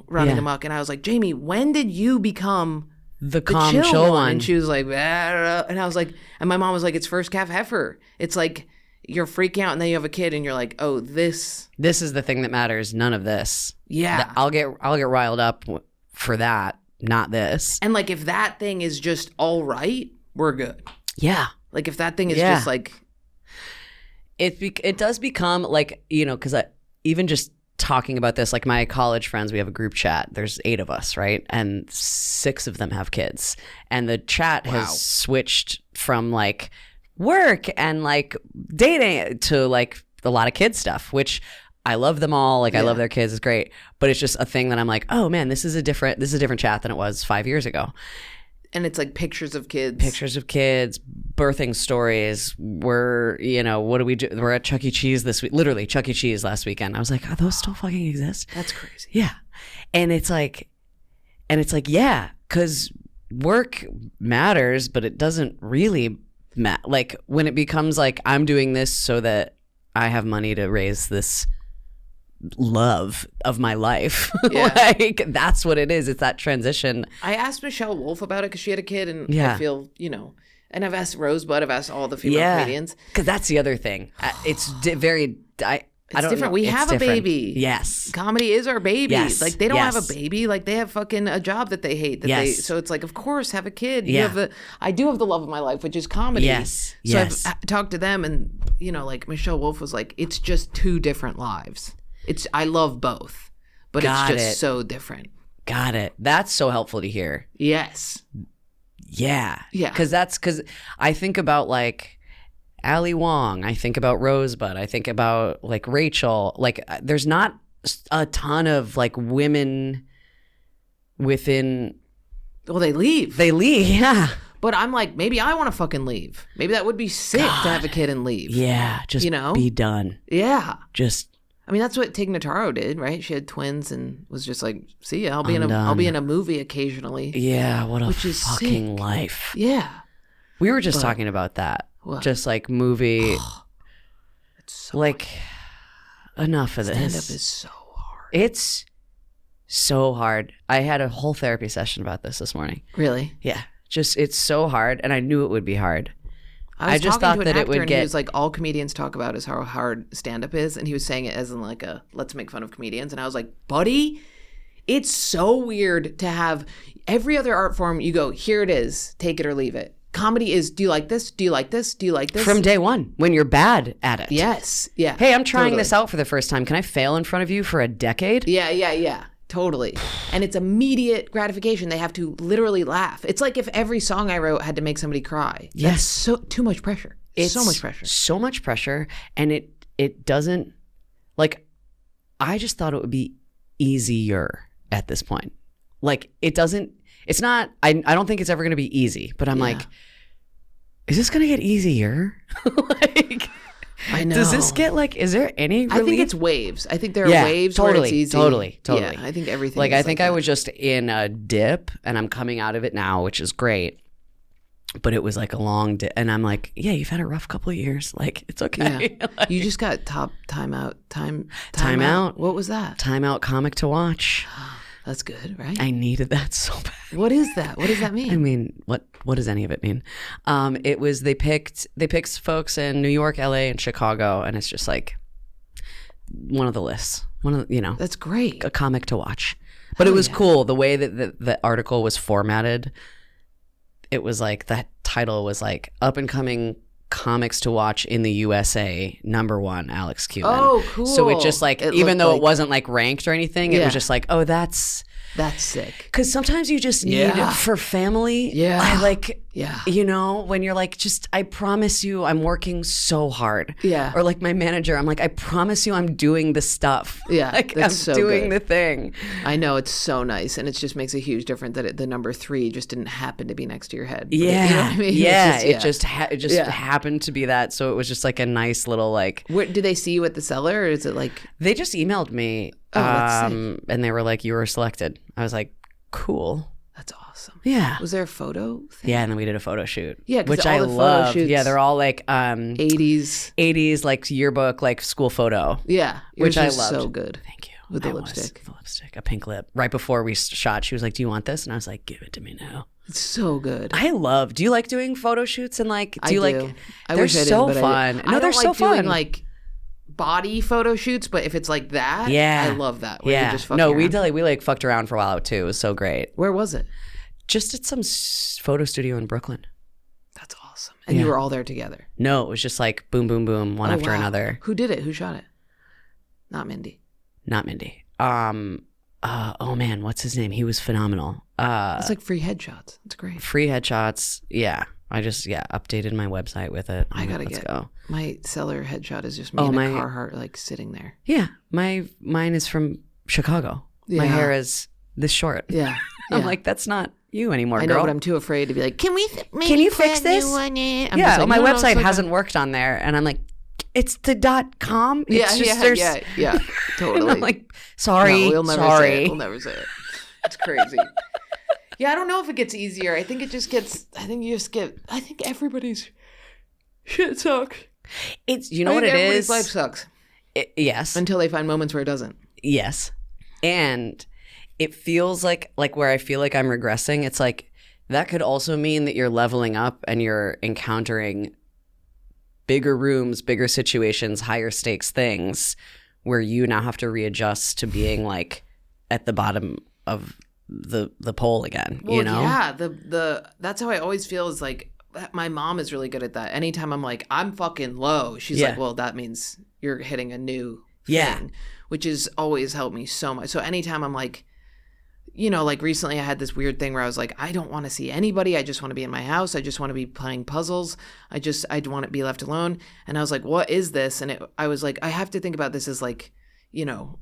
running amok. And I was like, Jamie, when did you become the calm, chill one? And she was like, blah. And I was like, and my mom was like, it's first calf heifer. It's like you're freaking out, and then you have a kid, and you're like, oh, this is the thing that matters. None of this. Yeah. I'll get riled up for that, not this. And like if that thing is just all right, we're good. Yeah. Like if that thing is just like it does become like, you know, because even just talking about this, like my college friends, we have a group chat. There's 8 of us, right? And 6 of them have kids. And the chat has switched from like work and like dating to like a lot of kid stuff, which I love them all. Like I love their kids. It's great. But it's just a thing that I'm like, oh man, this is a different chat than it was 5 years ago. And it's like pictures of kids, birthing stories. We're, you know, what do we do? We're at Chuck E. Cheese this week, literally Chuck E. Cheese last weekend. I was like, are those still fucking exist? That's crazy. Yeah. And it's like, yeah, because work matters, but it doesn't really matter. Like when it becomes like, I'm doing this so that I have money to raise this love of my life. Like that's what it is. It's that transition. I asked Michelle Wolf about it because she had a kid, and I feel, you know, and I've asked Rosebud, I've asked all the female comedians, because that's the other thing. It's very I don't different. know. We It's have different. a baby. Yes. Comedy is our baby. Yes. Like they don't Yes. have a baby. Like they have fucking a job that they hate. So it's like, of course, have a kid. Yeah. I do have the love of my life, which is comedy. Yes. So Yes. I've talked to them, and you know, like Michelle Wolf was like, it's just 2 different lives. I love both, but it's just so different. Got it. That's so helpful to hear. Yes. Yeah. Yeah. Because I think about like Ali Wong. I think about Rosebud. I think about like Rachel. Like there's not a ton of like women within. Well, they leave. Yeah. But I'm like, maybe I want to fucking leave. Maybe that would be sick to have a kid and leave. Yeah. Just be done. Yeah. Just. I mean, that's what Tig Notaro did, right? She had twins and was just like, "See ya. I'll be in a movie occasionally." Yeah, what a fucking life. Yeah. We were just talking about that. What? Just like movie. It's so like enough of this. Stand up is so hard. It's so hard. I had a whole therapy session about this morning. Really? Yeah. Just it's so hard, and I knew it would be hard. I was just talking thought to an that it actor, would and get. he was like, all comedians talk about is how hard stand-up is, and he was saying it as in like a let's make fun of comedians, and I was like, buddy, it's so weird to have every other art form. You go, here it is, take it or leave it. Comedy is, do you like this? Do you like this? Do you like this? From day one, when you're bad at it. Yes. Yeah. Hey, I'm trying this out for the first time. Can I fail in front of you for a decade? Yeah. Totally. And it's immediate gratification. They have to literally laugh. It's like if every song I wrote had to make somebody cry. Yes. That's so too much pressure. It's so much pressure. So much pressure. And it doesn't, like, I just thought it would be easier at this point. Like, it's not, I don't think it's ever going to be easy, but I'm like, is this going to get easier? Like, I know. Does this get like, is there any relief? I think it's waves. I think there are waves where it's easy. Totally. Yeah, I think everything like, is I think like I that. was just in a dip and I'm coming out of it now, which is great. But it was like a long dip. And I'm like, yeah, you've had a rough couple of years. Like, it's okay. Yeah. Like, You just got time out. What was that? Time out comic to watch. That's good, right? I needed that so bad. What is that? What does that mean? I mean, what does any of it mean? It was they picked folks in New York, LA, and Chicago, and it's just like one of the lists. That's great. A comic to watch. But it was cool the way that the article was formatted. It was like the title was like up and coming comics to watch in the USA, #1, Alex Kumin. Oh, cool. So it just like, It even looked though like- it wasn't like ranked or anything, it was just like, oh, that's sick. because sometimes you just need it for family. Yeah. I like, Yeah. when you're like, just, I promise you I'm working so hard. Yeah. Or like my manager, I'm like, I promise you I'm doing the stuff. Yeah, Like that's I'm so doing good. the thing. I know, it's so nice, and it just makes a huge difference that the number 3 just didn't happen to be next to your head. Yeah. You know what I mean? Yeah. It's It just happened to be that. So it was just like a nice little like, Did they see you at the cellar, or is it like? they just emailed me Oh, that's sick. and they were like, you were selected. I was like, cool. That's awesome. Yeah. Was there a photo thing? Yeah, and then we did a photo shoot. Yeah, 'cause which all I the photo love. shoots- Yeah, they're all like 80s. 80s like yearbook, like school photo. Yeah. Which I was loved. so good. Thank you. With the I was. lipstick. The lipstick, a pink lip. Right before we shot, she was like, "Do you want this?" And I was like, "Give it to me now." It's so good. Do you like doing photo shoots and like? I like? do. I They're wish I did, so but fun. I No, they're don't so like doing fun. like body photo shoots, but if it's like that, I love that. Where you're just fucking no, around. we like fucked around for a while too. It was so great. Where was it? Just at some photo studio in Brooklyn. That's awesome. And you were all there together? No, it was just like boom, boom, boom, one after another. Who did it? Who shot it? Not Mindy. Not Mindy. Oh man, what's his name? He was phenomenal. It's like free headshots. It's great. Free headshots. Yeah. I just updated my website with it. Let's go. My seller headshot is just me in a Carhartt like sitting there. Yeah. Mine is from Chicago. Yeah. My hair is this short. Yeah. I'm like, that's not you anymore, I girl. know, but I'm too afraid to be like, can you fix this? Like, my website hasn't worked on there. And I'm like, it's the .com. It's yeah, totally. And I'm like, sorry, no, sorry. We'll never say it. It's crazy. Yeah, I don't know if it gets easier. I think everybody's shit sucks. It's, you know what it is? Everybody's life sucks. Yes. Until they find moments where it doesn't. Yes. And it feels like where I feel like I'm regressing, it's like that could also mean that you're leveling up and you're encountering bigger rooms, bigger situations, higher stakes things where you now have to readjust to being like at the bottom of the pole again, you know? Yeah, that's how I always feel is like my mom is really good at that. Anytime I'm like, I'm fucking low, she's like, well, that means you're hitting a new thing, which has always helped me so much. So anytime I'm like, you know, like recently I had this weird thing where I was like, I don't want to see anybody. I just want to be in my house. I just want to be playing puzzles. I want to be left alone. And I was like, what is this? And I was like, I have to think about this as like, you know,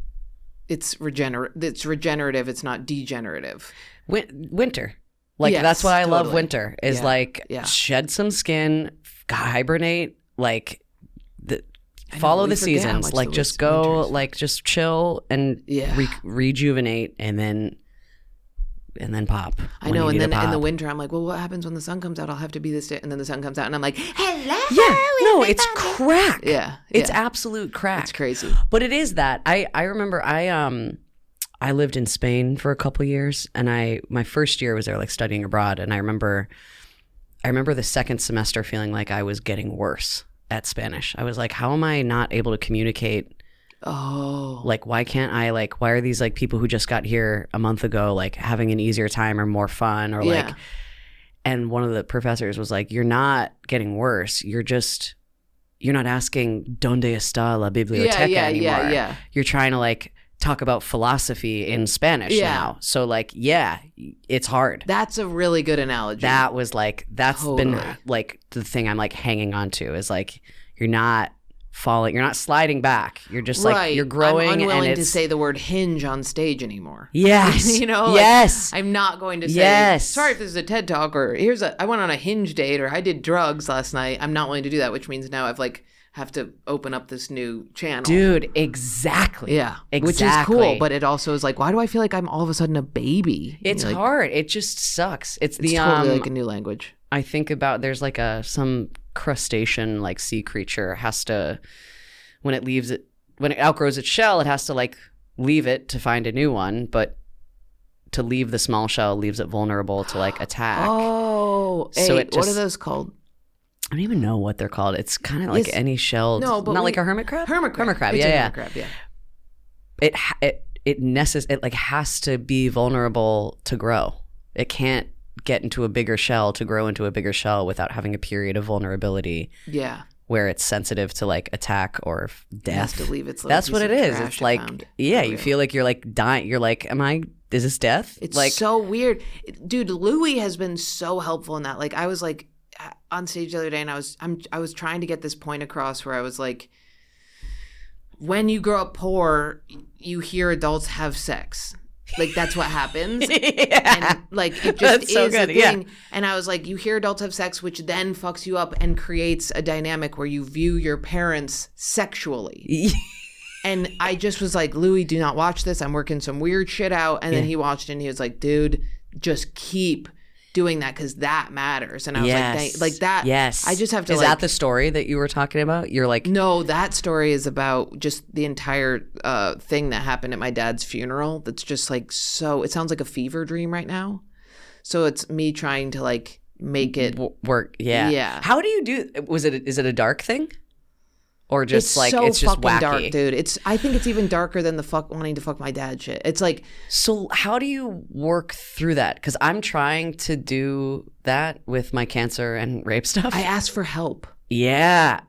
it's regenerative. It's not degenerative. Winter. Like, that's what I love winter is shed some skin, hibernate, like follow the seasons, like just go, like just chill and rejuvenate and then pop. I know. And then in the winter, I'm like, well, what happens when the sun comes out? I'll have to be this day. And then the sun comes out and I'm like, hello. Yeah. No, it's crack. Yeah. It's absolute crack. It's crazy. But it is that. I remember I lived in Spain for a couple of years and my first year was there like studying abroad. And I remember the second semester feeling like I was getting worse at Spanish. I was like, how am I not able to communicate? Oh, like, why can't I, like, why are these like people who just got here a month ago, like having an easier time or more fun or like, and one of the professors was like, you're not getting worse. You're not asking ¿Dónde está la biblioteca anymore. Yeah. You're trying to like talk about philosophy in Spanish now. So like, it's hard. That's a really good analogy. That was like, that's been like the thing I'm like hanging on to is like, you're not falling, you're not sliding back. You're just like, you're growing. I'm unwilling to say the word hinge on stage anymore. Yes. You know? Like, yes. I'm not going to say, sorry if this is a TED Talk or I went on a hinge date or I did drugs last night. I'm not willing to do that, which means now I've like, have to open up this new channel. Dude, exactly. Yeah. Which is cool, but it also is like, why do I feel like I'm all of a sudden a baby? It's like, hard. It just sucks. It's totally like a new language. I think about there's like some crustacean like sea creature has to when it outgrows its shell, it has to like leave it to find a new one, but to leave the small shell leaves it vulnerable to like attack. Oh, so what are those called? I don't even know what they're called. It's kind of like any shelled, not like a hermit crab. Hermit crab. Yeah. Hermit crab, yeah. It like has to be vulnerable to grow. It can't get into a bigger shell to grow into a bigger shell without having a period of vulnerability. Yeah. Where it's sensitive to like attack or death. It has to leave its That's what it is. It's like, you feel like you're like dying. You're like, is this death? It's like, so weird. Dude, Louis has been so helpful in that. Like I was like on stage the other day and I was trying to get this point across where I was like, when you grow up poor, you hear adults have sex. Like that's what happens. And like it just is a thing. Yeah. And I was like, you hear adults have sex, which then fucks you up and creates a dynamic where you view your parents sexually. And I just was like, Louis, do not watch this. I'm working some weird shit out. And then he watched it and he was like, dude, just keep doing that because that matters. And I was like that. Yes. I just have to. Is that the story that you were talking about? You're like, no, that story is about just the entire thing that happened at my dad's funeral. That's just like so. It sounds like a fever dream right now. So it's me trying to like make it work. Yeah. Yeah. How do you do? Is it a dark thing? Or just like so it's just fucking wacky. dark, dude. I think it's even darker than the wanting to fuck my dad shit. It's like, so how do you work through that? Because I'm trying to do that with my cancer and rape stuff. I ask for help. Yeah.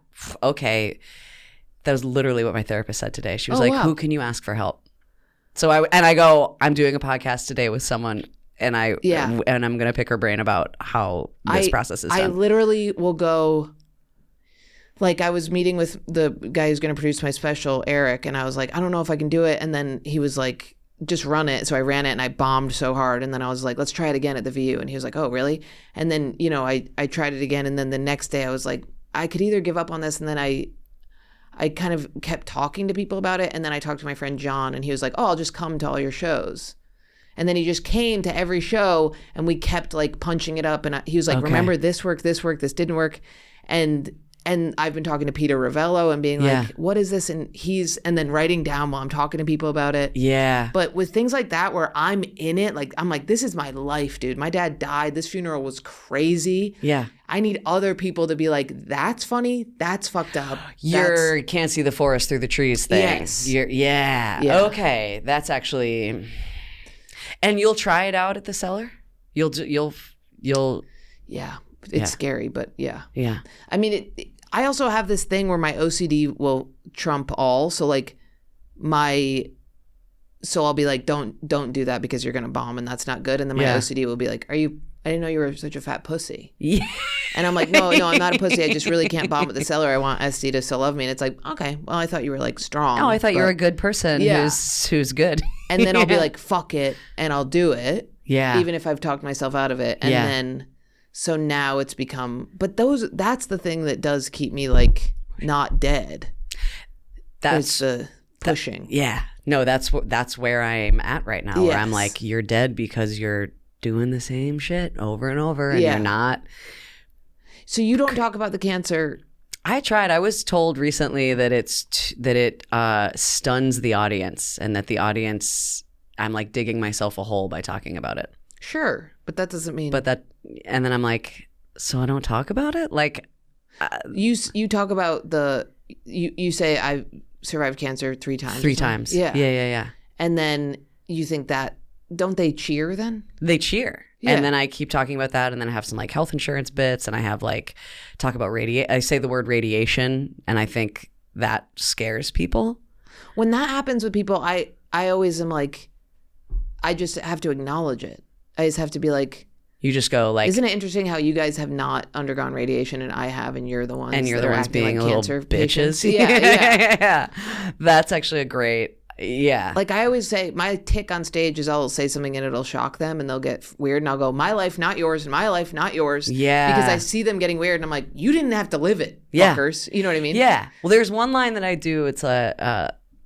Okay. That was literally what my therapist said today. She was like, wow. who can you ask for help? So I go, I'm doing a podcast today with someone and I'm going to pick her brain about how this process is done. I literally will go, like I was meeting with the guy who's going to produce my special, Eric, and I was like, I don't know if I can do it. And then he was like, just run it. So I ran it and I bombed so hard. And then I was like, let's try it again at the VU. And he was like, oh, really? And then, you know, I tried it again. And then the next day I was like, I could either give up on this. And then I kind of kept talking to people about it. And then I talked to my friend John and he was like, oh, I'll just come to all your shows. And then he just came to every show and we kept like punching it up. And he was like, remember this worked, this didn't work. And I've been talking to Peter Ravello and being like, what is this? And then writing down while I'm talking to people about it. Yeah. But with things like that where I'm in it, like I'm like, this is my life, dude. My dad died. This funeral was crazy. Yeah. I need other people to be like, that's funny. That's fucked up. You can't see the forest through the trees thing. Yes. Yeah. Okay. That's actually... And you'll try it out at the cellar? You'll Yeah. It's scary, but yeah. Yeah. I mean, I also have this thing where my OCD will trump all. So like so I'll be like, don't do that because you're going to bomb and that's not good. And then my OCD will be like, I didn't know you were such a fat pussy. Yeah. And I'm like, no, I'm not a pussy. I just really can't bomb at the cellar. I want SD to still love me. And it's like, okay, well, I thought you were like strong. Oh, I thought you were a good person who's good. And then I'll be like, fuck it. And I'll do it. Yeah. Even if I've talked myself out of it. And then, so now it's become, but that's the thing that does keep me like not dead. That's the pushing. No, that's where I'm at right now. Where I'm like, you're dead because you're doing the same shit over and over and you're not. So you don't talk about the cancer. I tried. I was told recently that it stuns the audience and that the audience, I'm like digging myself a hole by talking about it. Sure, but that doesn't mean. And then I'm like, so I don't talk about it? Like, you talk about you say I survived cancer 3 times. 3 times. Yeah. And then you think that, don't they cheer then? They cheer. Yeah. And then I keep talking about that, and then I have some like health insurance bits, and I have like talk about I say the word radiation, and I think that scares people. When that happens with people, I always am like, I just have to acknowledge it. I just have to be like, you just go like, isn't it interesting how you guys have not undergone radiation and I have, and you're the ones being like a little bitches. Yeah. That's actually a great. Yeah. Like I always say, my tick on stage is I'll say something and it'll shock them and they'll get weird and I'll go, my life, not yours, and my life, not yours. Yeah. Because I see them getting weird and I'm like, you didn't have to live it, fuckers. You know what I mean? Yeah. Well, there's one line that I do. It's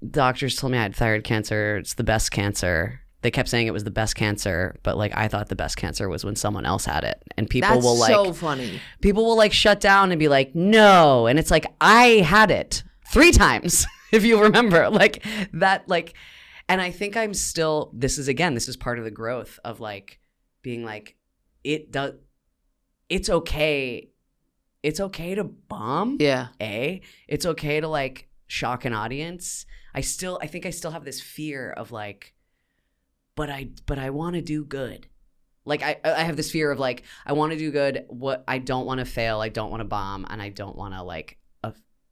doctors told me I had thyroid cancer. It's the best cancer. They kept saying it was the best cancer, but like I thought the best cancer was when someone else had it. And people will like, so funny. People will like shut down and be like, no. And it's like, I had it 3 times. If you remember, like that, like, and I think I'm still, this is part of the growth of like being like, it's okay to bomb. Yeah. It's okay to like shock an audience. I think I still have this fear of like, but I want to do good. Like I have this fear of like, I want to do good. What I don't want to fail. I don't want to bomb, and I don't want to like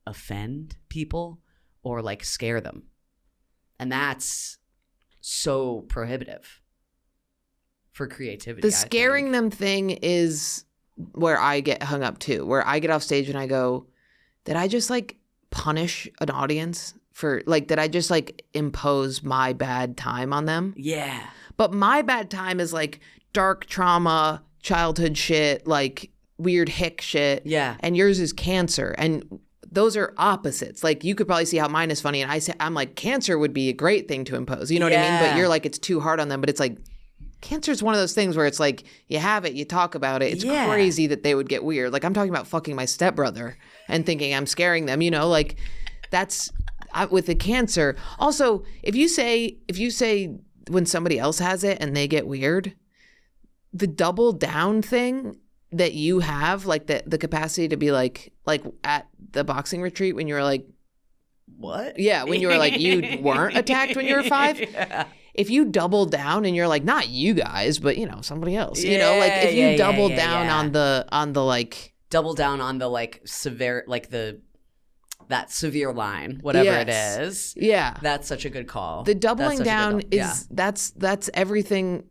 offend people. Or like scare them. And that's so prohibitive for creativity. The scaring them thing is where I get hung up too, where I get off stage and I go, did I just like punish an audience for like, did I just like impose my bad time on them? Yeah. But my bad time is like dark trauma, childhood shit, like weird hick shit. Yeah. And yours is cancer. And those are opposites. Like you could probably see how mine is funny, and I'm like, cancer would be a great thing to impose. You know what I mean? But you're like, it's too hard on them. But it's like, cancer is one of those things where it's like, you have it, you talk about it. It's crazy that they would get weird. Like I'm talking about fucking my stepbrother and thinking I'm scaring them. You know, like that's with the cancer. Also, if you say when somebody else has it and they get weird, the double down thing that you have, like the capacity to be like at the boxing retreat when you were like, what? Yeah, when you were like, you weren't attacked when you were 5. Yeah. If you double down and you're like, not you guys, but somebody else, like if you double down on the like, double down on the like severe, like that severe line, whatever it is. Yeah. That's such a good call. The doubling down is that's everything.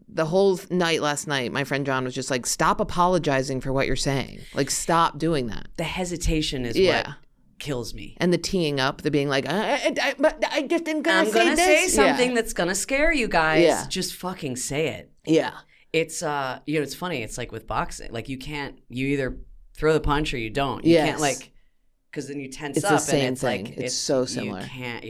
The whole night last night, my friend John was just like, stop apologizing for what you're saying. Like, stop doing that. The hesitation is what kills me. And the teeing up, the being like, but I just am going to say this. I'm going to say something that's going to scare you guys. Yeah. Just fucking say it. Yeah. It's, it's funny. It's like with boxing. Like, you either throw the punch or you don't. You can't like, because then you tense up. It's the same and it's thing. like, it's so similar. You can't,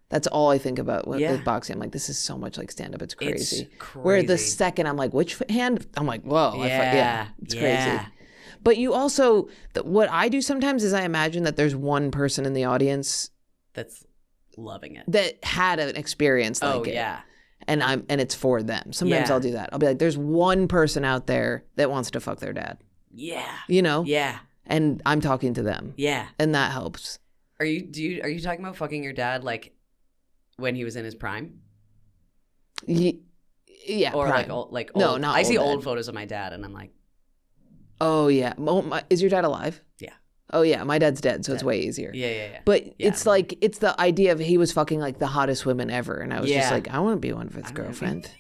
That's all I think about with boxing. I'm like, this is so much like stand-up. It's crazy. Where the second I'm like, which hand? I'm like, whoa. It's crazy. But you also, what I do sometimes is I imagine that there's one person in the audience that's loving it, that had an experience like it. And it's for them. Sometimes I'll do that. I'll be like, there's one person out there that wants to fuck their dad. Yeah. Yeah. And I'm talking to them. Yeah. And that helps. Are you talking about fucking your dad like when he was in his prime? Yeah. Or prime. like no, old, not I see old old photos of my dad and I'm like, oh yeah. Is your dad alive? Yeah. Oh yeah, my dad's dead, so it's way easier. Yeah. But it's like, it's the idea of he was fucking like the hottest women ever, and I was just like, I want to be one of his girlfriend.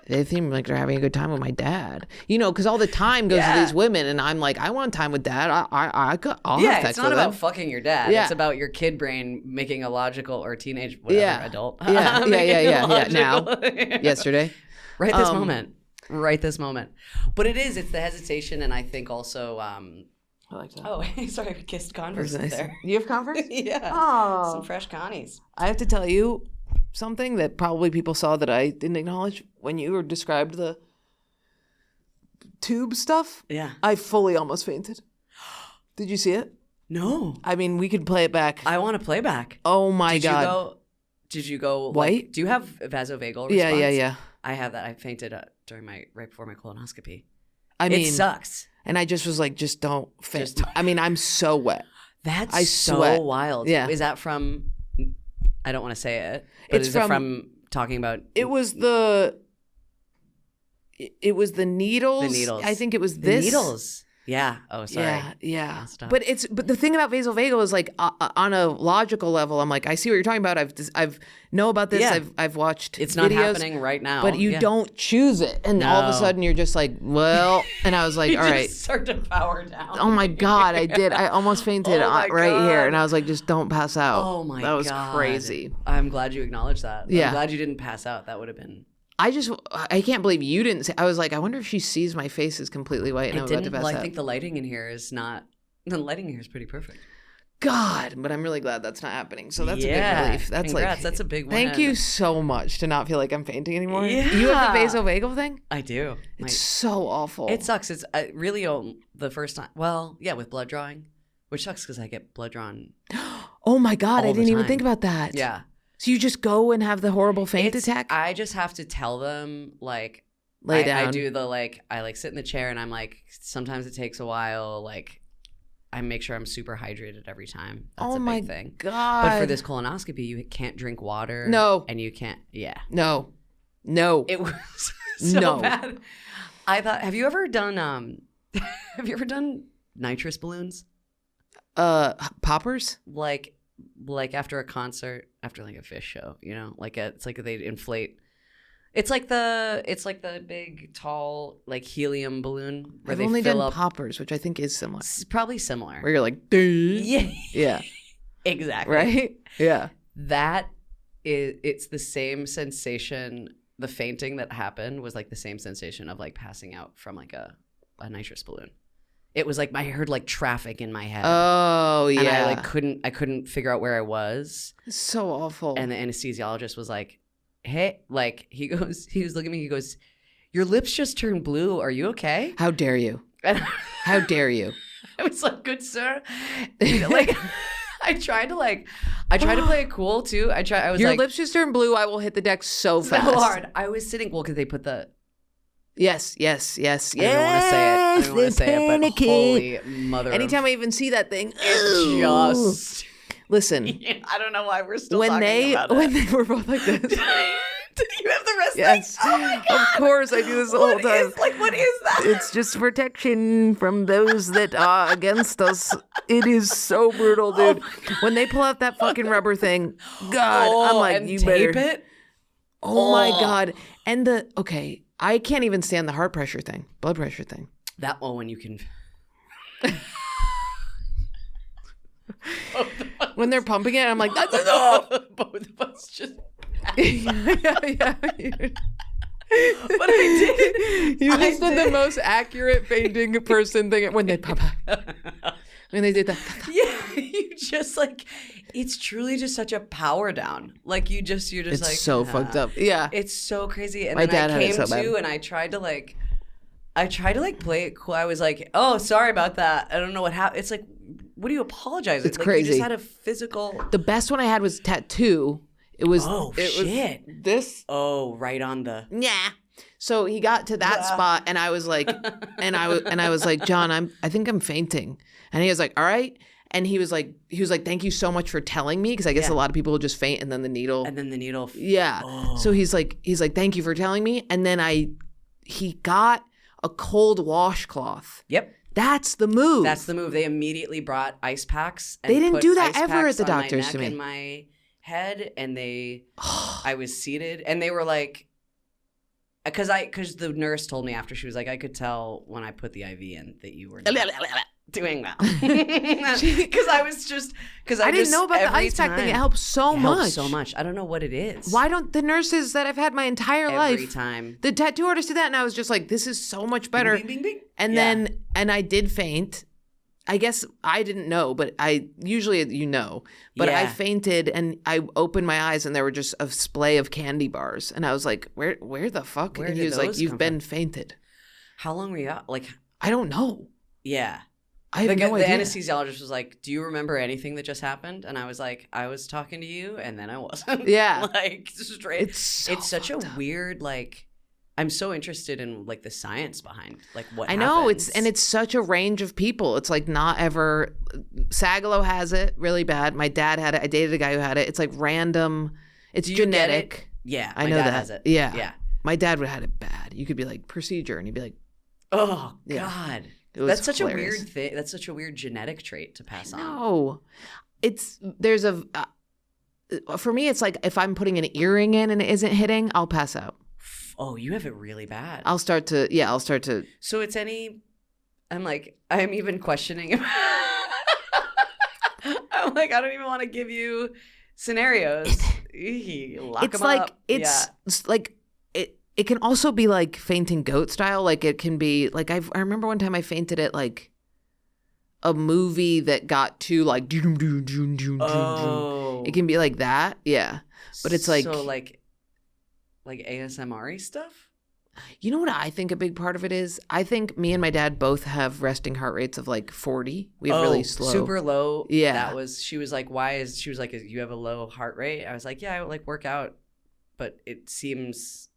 They seem like they're having a good time with my dad, because all the time goes to these women, and I'm like, I want time with dad. I'll have sex with him. It's not about fucking your dad. It's about your kid brain making a logical or teenage adult. Yeah. Now, yesterday, right this moment. But it's the hesitation, and I think also. I like that. Oh, sorry, we kissed Converse there. You have Converse? Yeah. Oh. Some fresh Connies. I have to tell you something that probably people saw that I didn't acknowledge when you described the tube stuff. Yeah. I fully almost fainted. Did you see it? No. I mean, we could play it back. I want to play back. Oh my God. Did you go white? Do you have vasovagal response? Yeah. I have that. I fainted right before my colonoscopy. I mean, it sucks. And I just was like, just don't faint. I mean, I'm so wet. That's so wild. Yeah. Is that from, I don't want to say it, but is it from talking about? It was the needles. The needles. I think it was this. The needles. Yeah. Oh, sorry. Yeah. But the thing about vasovagal is like on a logical level, I'm like, I see what you're talking about. I've know about this. Yeah. I've watched. It's videos, not happening right now. But you don't choose it, and all of a sudden you're just like, well. And I was like, all right, start to power down. Oh my God, I did. I almost fainted right here, and I was like, just don't pass out. Oh my God, that was crazy. I'm glad you acknowledged that. Yeah. I'm glad you didn't pass out. That would have been. I can't believe you didn't say. I was like, I wonder if she sees my face is completely white and I'm about to pass out. I think the lighting in here is not. The lighting in here is pretty perfect. God, but I'm really glad that's not happening. So that's a big relief. That's congrats. That's a big one. Thank you so much to not feel like I'm fainting anymore. Yeah. You have the vasovagal thing? I do. It's so awful. It sucks. It's really the first time. Well, yeah, with blood drawing, which sucks because I get blood drawn. Oh my God, I didn't even think about that. Yeah. So you just go and have the horrible faint attack? I just have to tell them like lay down. I do the I sit in the chair and I'm like, sometimes it takes a while. I make sure I'm super hydrated every time. That's a big thing. God. But for this colonoscopy, you can't drink water. No. And you can't. Yeah. No. It was so bad. I thought. Have you ever done? Have you ever done nitrous balloons? Poppers? Like after a concert, after like a Fish show, it's like they inflate. It's like the big tall like helium balloon. I've only done poppers, which I think is similar. It's probably similar. Where you're like, yeah, exactly, right, yeah. It's the same sensation. The fainting that happened was like the same sensation of like passing out from like a nitrous balloon. It was like I heard like traffic in my head. Oh yeah. And I couldn't figure out where I was. It's so awful. And the anesthesiologist was like, "Hey," he was looking at me. He goes, "Your lips just turned blue. Are you okay?" How dare you? How dare you? I was like, "Good sir." I tried to play it cool too. Your lips just turned blue. I will hit the deck so fast. So hard. I was sitting because they put the Yes. I don't want to say it, but holy mother. Anytime I even see that thing, it just... Listen. I don't know why we're still talking about it. When they were both like this. Did you have the rest? Yes. Oh my God. Of course, I do this the whole time. What is that? It's just protection from those that are against us. It is so brutal, dude. When they pull out that fucking rubber thing, God, I'm like, and you tape better. it? Oh my God. And I can't even stand the heart pressure thing, blood pressure thing. That one when you can... When they're pumping it, I'm like, that's enough. Both of us just... yeah. But I did. You just did the most accurate fainting person thing when they pop out. When they did that. Yeah, you just like, it's truly just such a power down. Like you're just it's like. It's so fucked up. Yeah. It's so crazy. And My then dad I came had it so to bad. and I tried to play it cool. I was like, oh, sorry about that. I don't know what happened. It's like, what do you apologize? It's like, crazy. You just had a physical. The best one I had was tattoo. It was. Shit. Was this. Oh, right on the. Yeah. So he got to that spot, and I was like, I was like, John, I think I'm fainting, and he was like, all right, and he was like, thank you so much for telling me, because I guess a lot of people will just faint, and then the needle. Yeah. Oh. So he's like, thank you for telling me, and then he got a cold washcloth. Yep. That's the move. They immediately brought ice packs. And they didn't put do that ice ever at the packs on doctors my to neck me. and my head, and I was seated, and they were like, because the nurse told me after, she was like, I could tell when I put the IV in that you were not doing well. Because I didn't know about the ice pack thing. It helps so much. I don't know what it is. Why don't the nurses that I've had my entire life every time the tattoo artist did that, and I was just like, this is so much better. Bing, bing, bing, bing. And then I did faint. I guess I didn't know, but I usually But I fainted, and I opened my eyes, and there were just a splay of candy bars, and I was like, "Where the fuck?" And he was like, "You've been fainted." How long were you out? Like, I don't know. Yeah, I have no idea. The anesthesiologist was like, "Do you remember anything that just happened?" And I was like, "I was talking to you, and then I wasn't." Yeah, like straight. It's such a weird like. I'm so interested in like the science behind like what I know happens. it's such a range of people. It's like not ever. Sagalo has it really bad. My dad had it. I dated a guy who had it. It's like random. It's genetic. Yeah, I know that. Has it. Yeah. My dad would have had it bad. You could be like procedure, and he'd be like, "Oh yeah. God, that's such hilarious. a weird thing. That's such a weird genetic trait to pass on." No, there's a. For me, it's like if I'm putting an earring in and it isn't hitting, I'll pass out. Oh, you have it really bad. I'll start to. So I'm even questioning. I'm like, I don't even want to give you scenarios. Lock them up. It's like it can also be like fainting goat style. Like it can be like I remember one time I fainted at like a movie that got too like. Oh. It can be like that. Yeah, but it's like so like ASMR-y stuff? You know what I think a big part of it is? I think me and my dad both have resting heart rates of like 40. We have really slow. Super low. Yeah. She was like, you have a low heart rate? I was like, yeah, I like work out, but it seems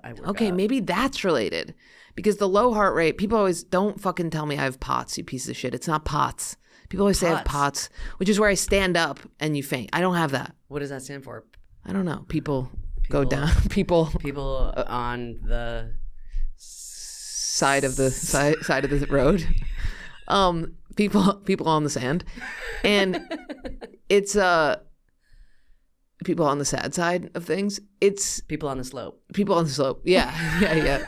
I work Okay, out. maybe that's related. Because the low heart rate, people always don't fucking tell me I have POTS, you piece of shit. It's not POTS. People always say I have POTS, which is where I stand up and you faint. I don't have that. What does that stand for? I don't know. People go down. People on the side of the side of the road. People on the sand, and it's people on the sad side of things. It's people on the slope. People on the slope. Yeah.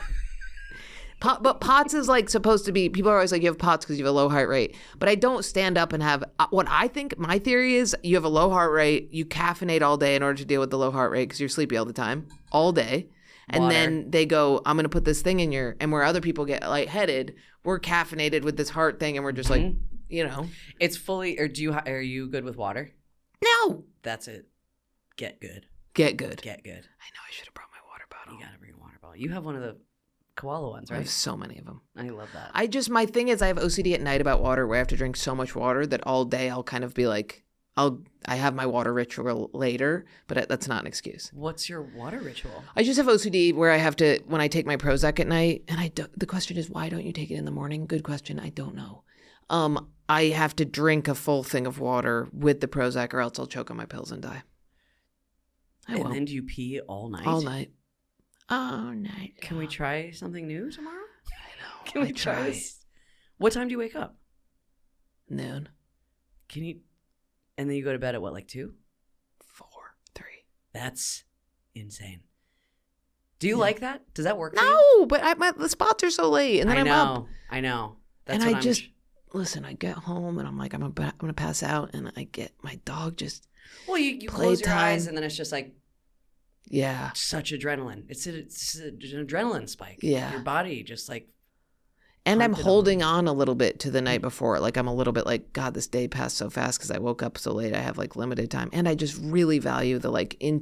But POTS is like supposed to be. People are always like, you have POTS because you have a low heart rate. But I don't stand up and have. What I think my theory is, you have a low heart rate. You caffeinate all day in order to deal with the low heart rate because you're sleepy all the time, all day. And Water. then they go, I'm gonna put this thing in your. And where other people get lightheaded, we're caffeinated with this heart thing, and we're just like, It's fully. Or are you good with water? No. That's it. Get good. Get good. Get good. I know I should have brought my water bottle. You gotta bring a water bottle. You have one of the koala ones, right? I have so many of them. I love that. My thing is I have OCD at night about water where I have to drink so much water that all day I'll kind of be like, I have my water ritual later, but that's not an excuse. What's your water ritual? I just have OCD where I have to, when I take my Prozac at night, and the question is, why don't you take it in the morning? Good question. I don't know. I have to drink a full thing of water with the Prozac or else I'll choke on my pills and die. And then do you pee all night? All night. All night. Can we try something new tomorrow? I know. Can we try this? What time do you wake up? Noon. Can you... And then you go to bed at what, like 2? 4, 3. That's insane. Do you like that? Does that work for you? No, but the spots are so late, and then I'm up. I know. That's and what listen. I get home, and I'm like, I'm gonna pass out, and I get my dog just. Well, you close your eyes, and then it's just like. Yeah. Such adrenaline. It's an adrenaline spike. Yeah. Your body just like. And I'm holding on a little bit to the night before. Like I'm a little bit like, God, this day passed so fast because I woke up so late. I have like limited time. And I just really value the like in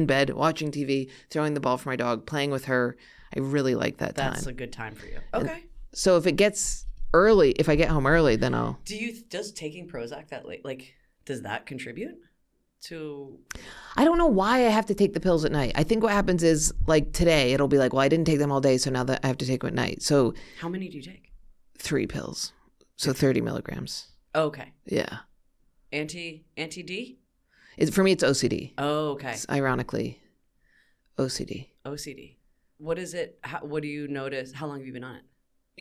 bed, watching TV, throwing the ball for my dog, playing with her. I really like that time. That's a good time for you. Okay. And so if it gets early, if I get home early, then I'll. Does taking Prozac that late, like, does that contribute to? I don't know why I have to take the pills at night. I think what happens is like today it'll be like, well, I didn't take them all day, so now that I have to take them at night. So how many do you take? 3 pills, so 30 milligrams. Okay. Yeah. Anti-D? For me, it's OCD. Oh, okay. It's ironically, OCD. OCD. What is it? What do you notice? How long have you been on it?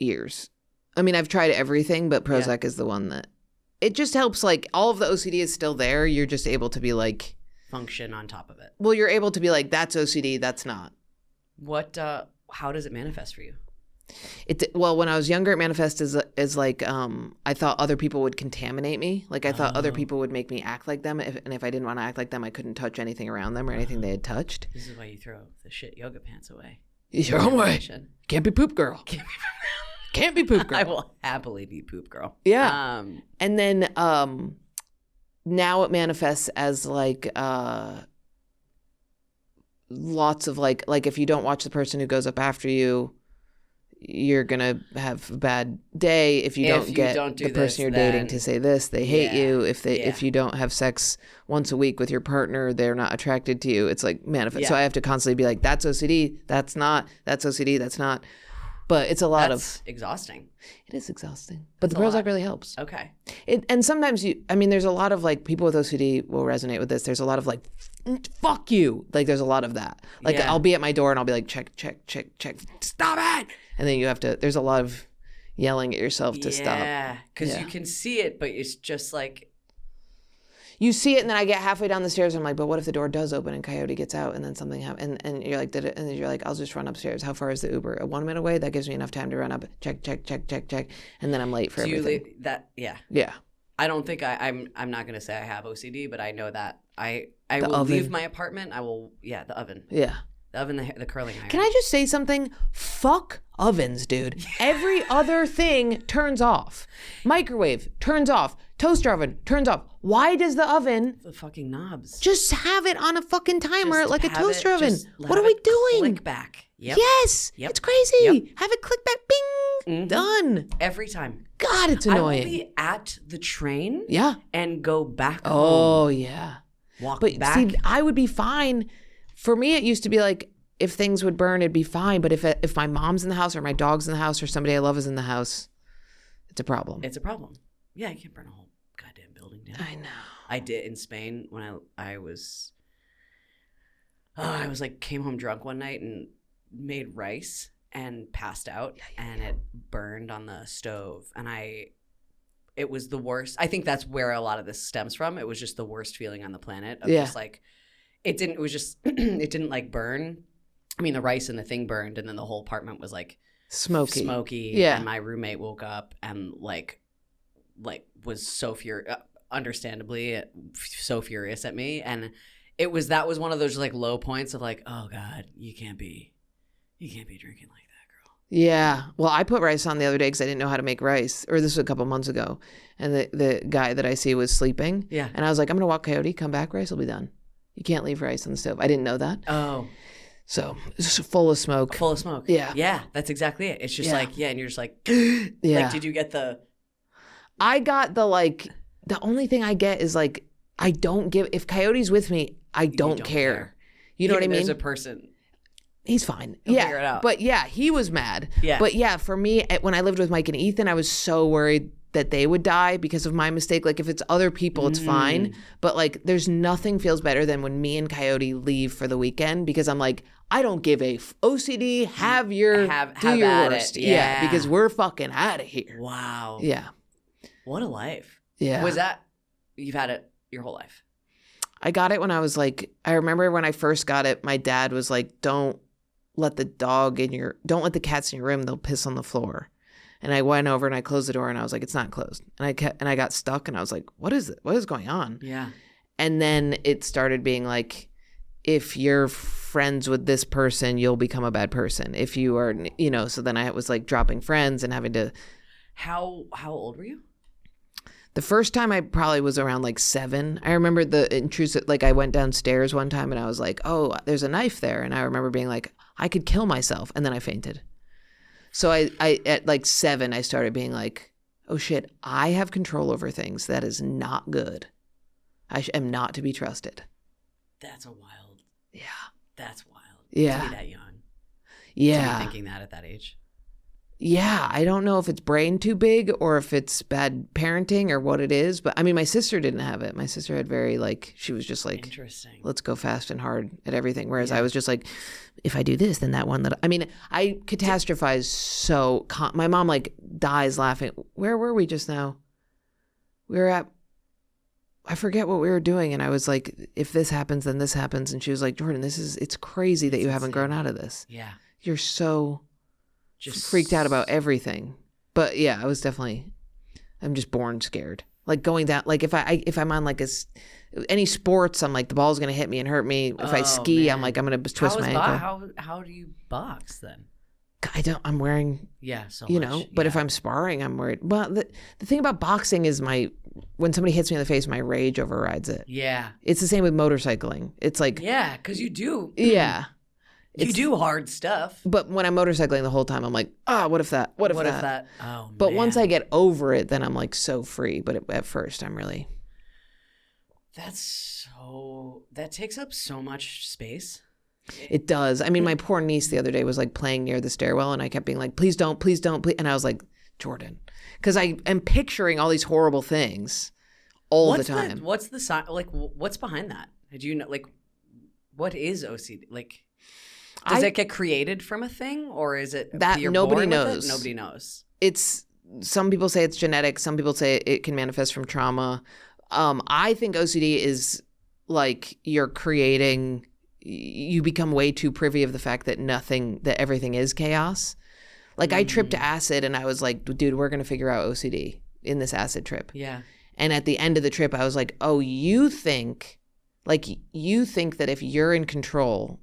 Years. I mean, I've tried everything, but Prozac is the one that. It just helps, like, all of the OCD is still there. You're just able to be, like... Function on top of it. Well, you're able to be like, that's OCD, that's not. How does it manifest for you? Well, when I was younger, it manifested as like, I thought other people would contaminate me. Like, I thought other people would make me act like them. And if I didn't want to act like them, I couldn't touch anything around them or anything they had touched. This is why you throw the shit yoga pants away. Your own way. Can't be poop girl. Can't be poop girl. I will happily be poop girl. Yeah. And then now it manifests as like lots of like if you don't watch the person who goes up after you, you're going to have a bad day. If you don't get the person you're dating to say this, they hate you. If you don't have sex once a week with your partner, they're not attracted to you. It's like manifest. Yeah. So I have to constantly be like, that's OCD. That's not. That's OCD. That's not. But it's a lot That's exhausting. It is exhausting. But the Prozac really helps. Okay. And sometimes there's a lot of like people with OCD will resonate with this. There's a lot of like, fuck you. Like there's a lot of that. Like I'll be at my door and I'll be like, check, check, check, check. Stop it. And then there's a lot of yelling at yourself to stop. Yeah. Because you can see it, but it's just like. You see it and then I get halfway down the stairs and I'm like, but what if the door does open and Coyote gets out and then something happens? And you're like, did it? And then you're like, I'll just run upstairs. How far is the Uber? 1 minute away? That gives me enough time to run up. Check, check, check, check, check. And then I'm late for everything. Yeah. I don't think I'm not going to say I have OCD, but I know that I will leave my apartment. The oven. Yeah. The oven, the curling iron. Can I just say something? Fuck ovens, dude. Every other thing turns off. Microwave turns off. Toaster oven turns off. Why does the oven? The fucking knobs. Just have it on a fucking timer like a toaster oven. What are we doing? Click back. Yep. Yes. Yep. It's crazy. Yep. Have it click back. Bing. Mm-hmm. Done. Every time. God, it's annoying. I will be at the train. Yeah. And go back home. Oh, yeah. Walk back. See, I would be fine. For me, it used to be like, if things would burn, it'd be fine. But if my mom's in the house or my dog's in the house or somebody I love is in the house, it's a problem. It's a problem. Yeah, I can't burn a whole goddamn building down. I know. I did in Spain when I was like came home drunk one night and made rice and passed out and it burned on the stove and it was the worst. I think that's where a lot of this stems from. It was just the worst feeling on the planet of just like it didn't like burn. I mean, the rice and the thing burned, and then the whole apartment was like smoky. Yeah. And my roommate woke up and like was so understandably so furious at me, and that was one of those like low points of like, oh God, you can't be drinking like that, girl. Yeah. Well, I put rice on the other day because I didn't know how to make rice, or this was a couple months ago, and the guy that I see was sleeping. Yeah. And I was like, I'm gonna walk Coyote, come back, rice will be done. You can't leave rice on the stove. I didn't know that. Oh. So it's full of smoke. Full of smoke. Yeah. Yeah, that's exactly it. It's just like, and you're just like, yeah. Like, did you get the... I got the like the only thing I get is like, I don't give, if Coyote's with me, I don't care. You know what I mean? There's a person. He's fine. He'll figure it out. But yeah, he was mad. Yeah. But yeah, for me, when I lived with Mike and Ethan, I was so worried that they would die because of my mistake. Like if it's other people, it's fine. But like there's nothing feels better than when me and Coyote leave for the weekend because I'm like, I don't give a OCD, do your worst. Yeah. Because we're fucking out of here. Wow. Yeah. What a life. Yeah. Was that, you've had it your whole life? I got it when I was like, I remember when I first got it, my dad was like, don't let the cats in your room, they'll piss on the floor. And I went over and I closed the door and I was like, it's not closed. And I got stuck and I was like, what is it? What is going on? Yeah. And then it started being like, if you're friends with this person, you'll become a bad person. If you are, so then I was like dropping friends and having to. How old were you? The first time I probably was around like 7. I remember the intrusive, like I went downstairs one time and I was like, oh, there's a knife there. And I remember being like, I could kill myself. And then I fainted. So I at like 7, I started being like, oh shit, I have control over things. That is not good. I am not to be trusted. That's a wild. Yeah. That's wild. Yeah. To be that young. Yeah. To be thinking that at that age. Yeah, I don't know if it's brain too big or if it's bad parenting or what it is. But I mean, my sister didn't have it. My sister had she was just like, interesting. Let's go fast and hard at everything. Whereas I was just like, if I do this, then that one I catastrophize so, my mom like dies laughing. Where were we just now? We were at, I forget what we were doing. And I was like, if this happens, then this happens. And she was like, Jordan, it's crazy that you haven't grown out of this. Yeah. You're so just freaked out about everything. But yeah, I'm just born scared. Like going down, like if I'm on like any sports, I'm like the ball's gonna hit me and hurt me. If I ski, man. I'm like I'm gonna twist my ankle. How do you box then? I'm wearing but if I'm sparring, I'm worried. Well, the thing about boxing is when somebody hits me in the face, my rage overrides it. Yeah, it's the same with motorcycling. It's like because you do. Yeah. You do hard stuff. But when I'm motorcycling the whole time, I'm like, what if that? What if that? Oh, but once I get over it, then I'm like so free. But at first, I'm really. That takes up so much space. It does. I mean, my poor niece the other day was like playing near the stairwell and I kept being like, please don't, please don't, please. And I was like, Jordan, because I am picturing all these horrible things all the time. What's the sign? Like, what's behind that? Do you know, like, what is OCD? Like, does it get created from a thing, or is it that nobody knows? Nobody knows. It's some people say it's genetic. Some people say it can manifest from trauma. I think OCD is like you become way too privy of the fact that everything is chaos. Like I tripped acid and I was like, dude, we're going to figure out OCD in this acid trip. Yeah. And at the end of the trip, I was like, oh, you think that if you're in control,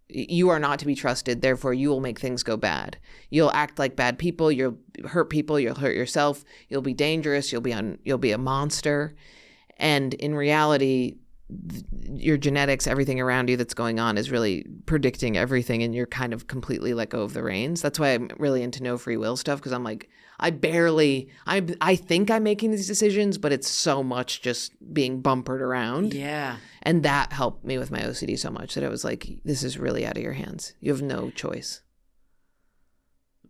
you are not to be trusted, therefore you will make things go bad. You'll act like bad people, you'll hurt people, you'll hurt yourself, you'll be dangerous, you'll be a monster. And in reality, your genetics, everything around you that's going on is really predicting everything, and you're kind of completely let go of the reins. That's why I'm really into no free will stuff, because I'm like, I think I'm making these decisions, but it's so much just being bumpered around. Yeah. And that helped me with my OCD so much that I was like, this is really out of your hands. You have no choice.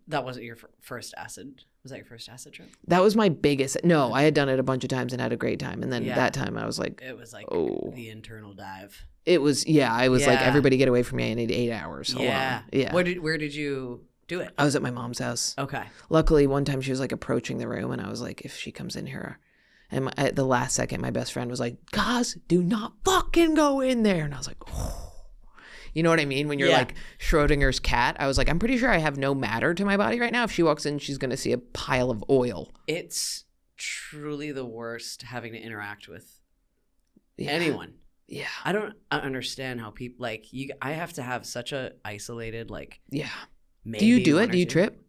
That wasn't your first acid. Was that your first acid trip? That was my biggest. No, I had done it a bunch of times and had a great time. And then that time I was like, it was like the internal dive. It was, I was like, everybody get away from me. I need 8 hours. Hold on. Yeah. Where did you do it? I was at my mom's house. Okay. Luckily, one time she was like approaching the room and I was like, if she comes in here. And at the last second, my best friend was like, guys, do not fucking go in there. And I was like, oh. You know what I mean? When you're like Schrodinger's cat, I was like, I'm pretty sure I have no matter to my body right now. If she walks in, she's going to see a pile of oil. It's truly the worst having to interact with anyone. Yeah. I don't understand how people, like, I have to have such a isolated, like. Yeah. Do you do it? Do you trip?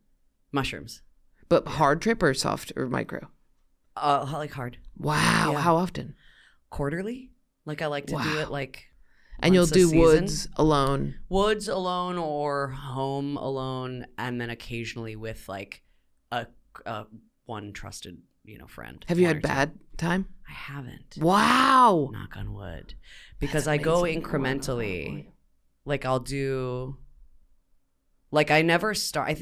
Mushrooms. But hard trip or soft or micro? Like hard. Wow. Yeah. How often? Quarterly. Like I like to do it like. And you'll do woods alone. Woods alone or home alone, and then occasionally with like a one trusted friend. Have you had bad time? I haven't. Wow. Knock on wood. Because I go incrementally. Like I'll do, like I never start.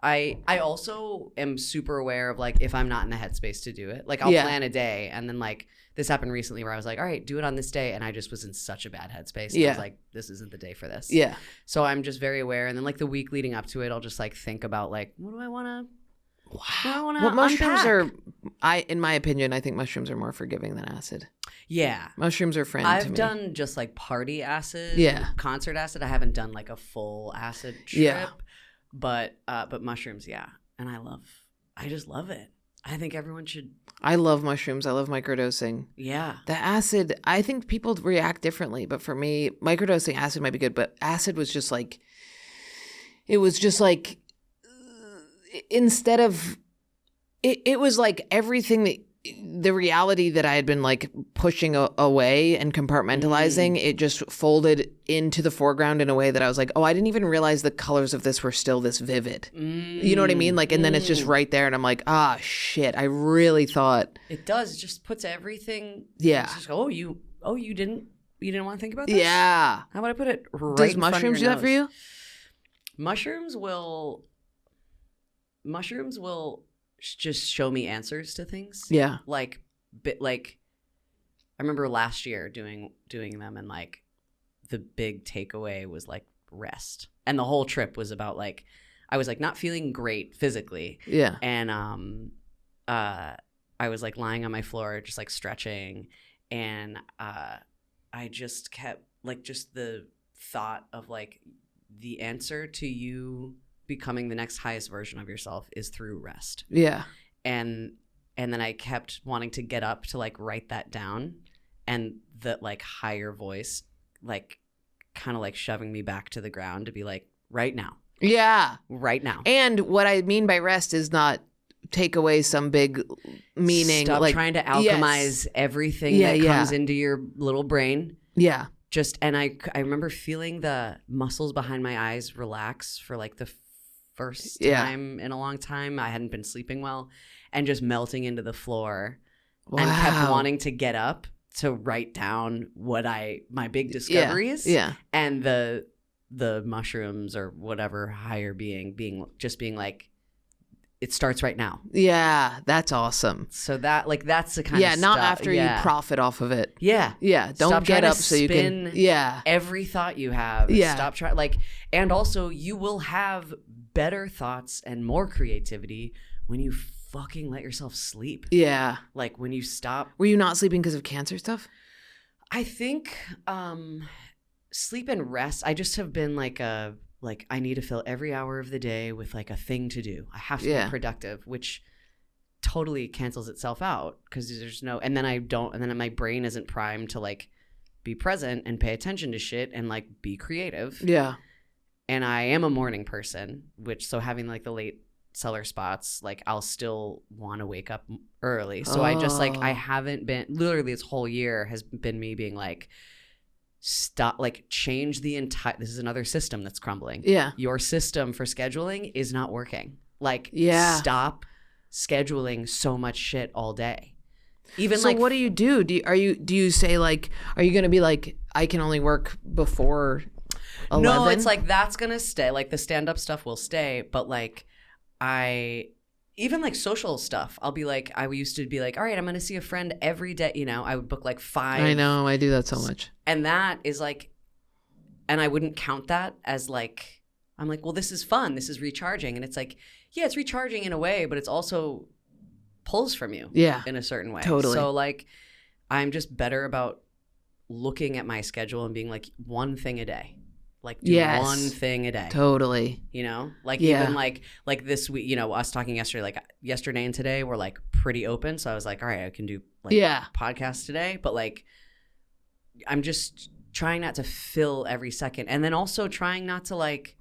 I also am super aware of like if I'm not in the headspace to do it. Like I'll plan a day, and then like this happened recently where I was like, all right, do it on this day, and I just was in such a bad headspace. And I was like, this isn't the day for this. Yeah. So I'm just very aware, and then like the week leading up to it, I'll just like think about like what do I want to. Wow. Well, mushrooms are, in my opinion, I think mushrooms are more forgiving than acid. Yeah. Mushrooms are friend to me. I've done just like party acid, concert acid. I haven't done like a full acid trip. Yeah. But mushrooms, yeah. And I just love it. I think everyone should. I love mushrooms. I love microdosing. Yeah. The acid, I think people react differently, but for me, microdosing acid might be good, but acid was just like, instead of it was like everything that the reality that I had been like pushing away and compartmentalizing, it just folded into the foreground in a way that I was like, oh, I didn't even realize the colors of this were still this vivid. You know what I mean? Like, and then it's just right there, and I'm like, ah, shit. I really thought it does. It just puts everything. Yeah. Just go, you didn't want to think about this? Yeah. How about I put it right Does in front of your mushrooms do that nose? for you? Mushrooms will just show me answers to things. Yeah. Like I remember last year doing them, and like the big takeaway was like rest. And the whole trip was about like I was like not feeling great physically. Yeah. And I was like lying on my floor just like stretching, and I just kept like just the thought of like the answer to you becoming the next highest version of yourself is through rest. Yeah. And then I kept wanting to get up to like write that down, and the like higher voice like kind of like shoving me back to the ground to be like, right now. Yeah. Right now. And what I mean by rest is not take away some big meaning. Stop like trying to alchemize everything that comes into your little brain. Yeah. Just, and I remember feeling the muscles behind my eyes relax for like the first time in a long time. I hadn't been sleeping well, and just melting into the floor. Wow. And kept wanting to get up to write down my big discoveries. Yeah. And the mushrooms or whatever higher being like, it starts right now. Yeah, that's awesome. So that's the kind of stuff. Not after you profit off of it. Yeah. Yeah, don't Stop get trying up to so you can. Yeah. Every thought you have. Yeah. Stop trying. Like, and also you will have better thoughts and more creativity when you fucking let yourself sleep. Yeah. Like when you stop. Were you not sleeping because of cancer stuff? I think sleep and rest. I just have been like I need to fill every hour of the day with like a thing to do. I have to be productive, which totally cancels itself out because there's no, and then I don't, and then my brain isn't primed to like be present and pay attention to shit and like be creative. Yeah. And I am a morning person, so having like the late cellar spots, like I'll still want to wake up early. So I just like, I haven't been, literally this whole year has been me being like, stop, like change the entire, this is another system that's crumbling. Yeah. Your system for scheduling is not working. Like, stop scheduling so much shit all day. Even so like, what do you do? Do you say like, are you going to be like, I can only work before 11? No, it's like, that's going to stay. Like the stand-up stuff will stay, but like even like social stuff, I'll be like, I used to be like, all right, I'm going to see a friend every day. You know, I would book like 5. I know. I do that so much. And that is like, and I wouldn't count that as like, I'm like, well, this is fun. This is recharging. And it's like, yeah, it's recharging in a way, but it's also pulls from you in a certain way. Totally. So like, I'm just better about looking at my schedule and being like one thing a day. Like do one thing a day. Totally. You know? Like even like this week, you know, us talking yesterday, like yesterday and today were like pretty open. So I was like, all right, I can do like podcasts today. But like I'm just trying not to fill every second. And then also trying not to like,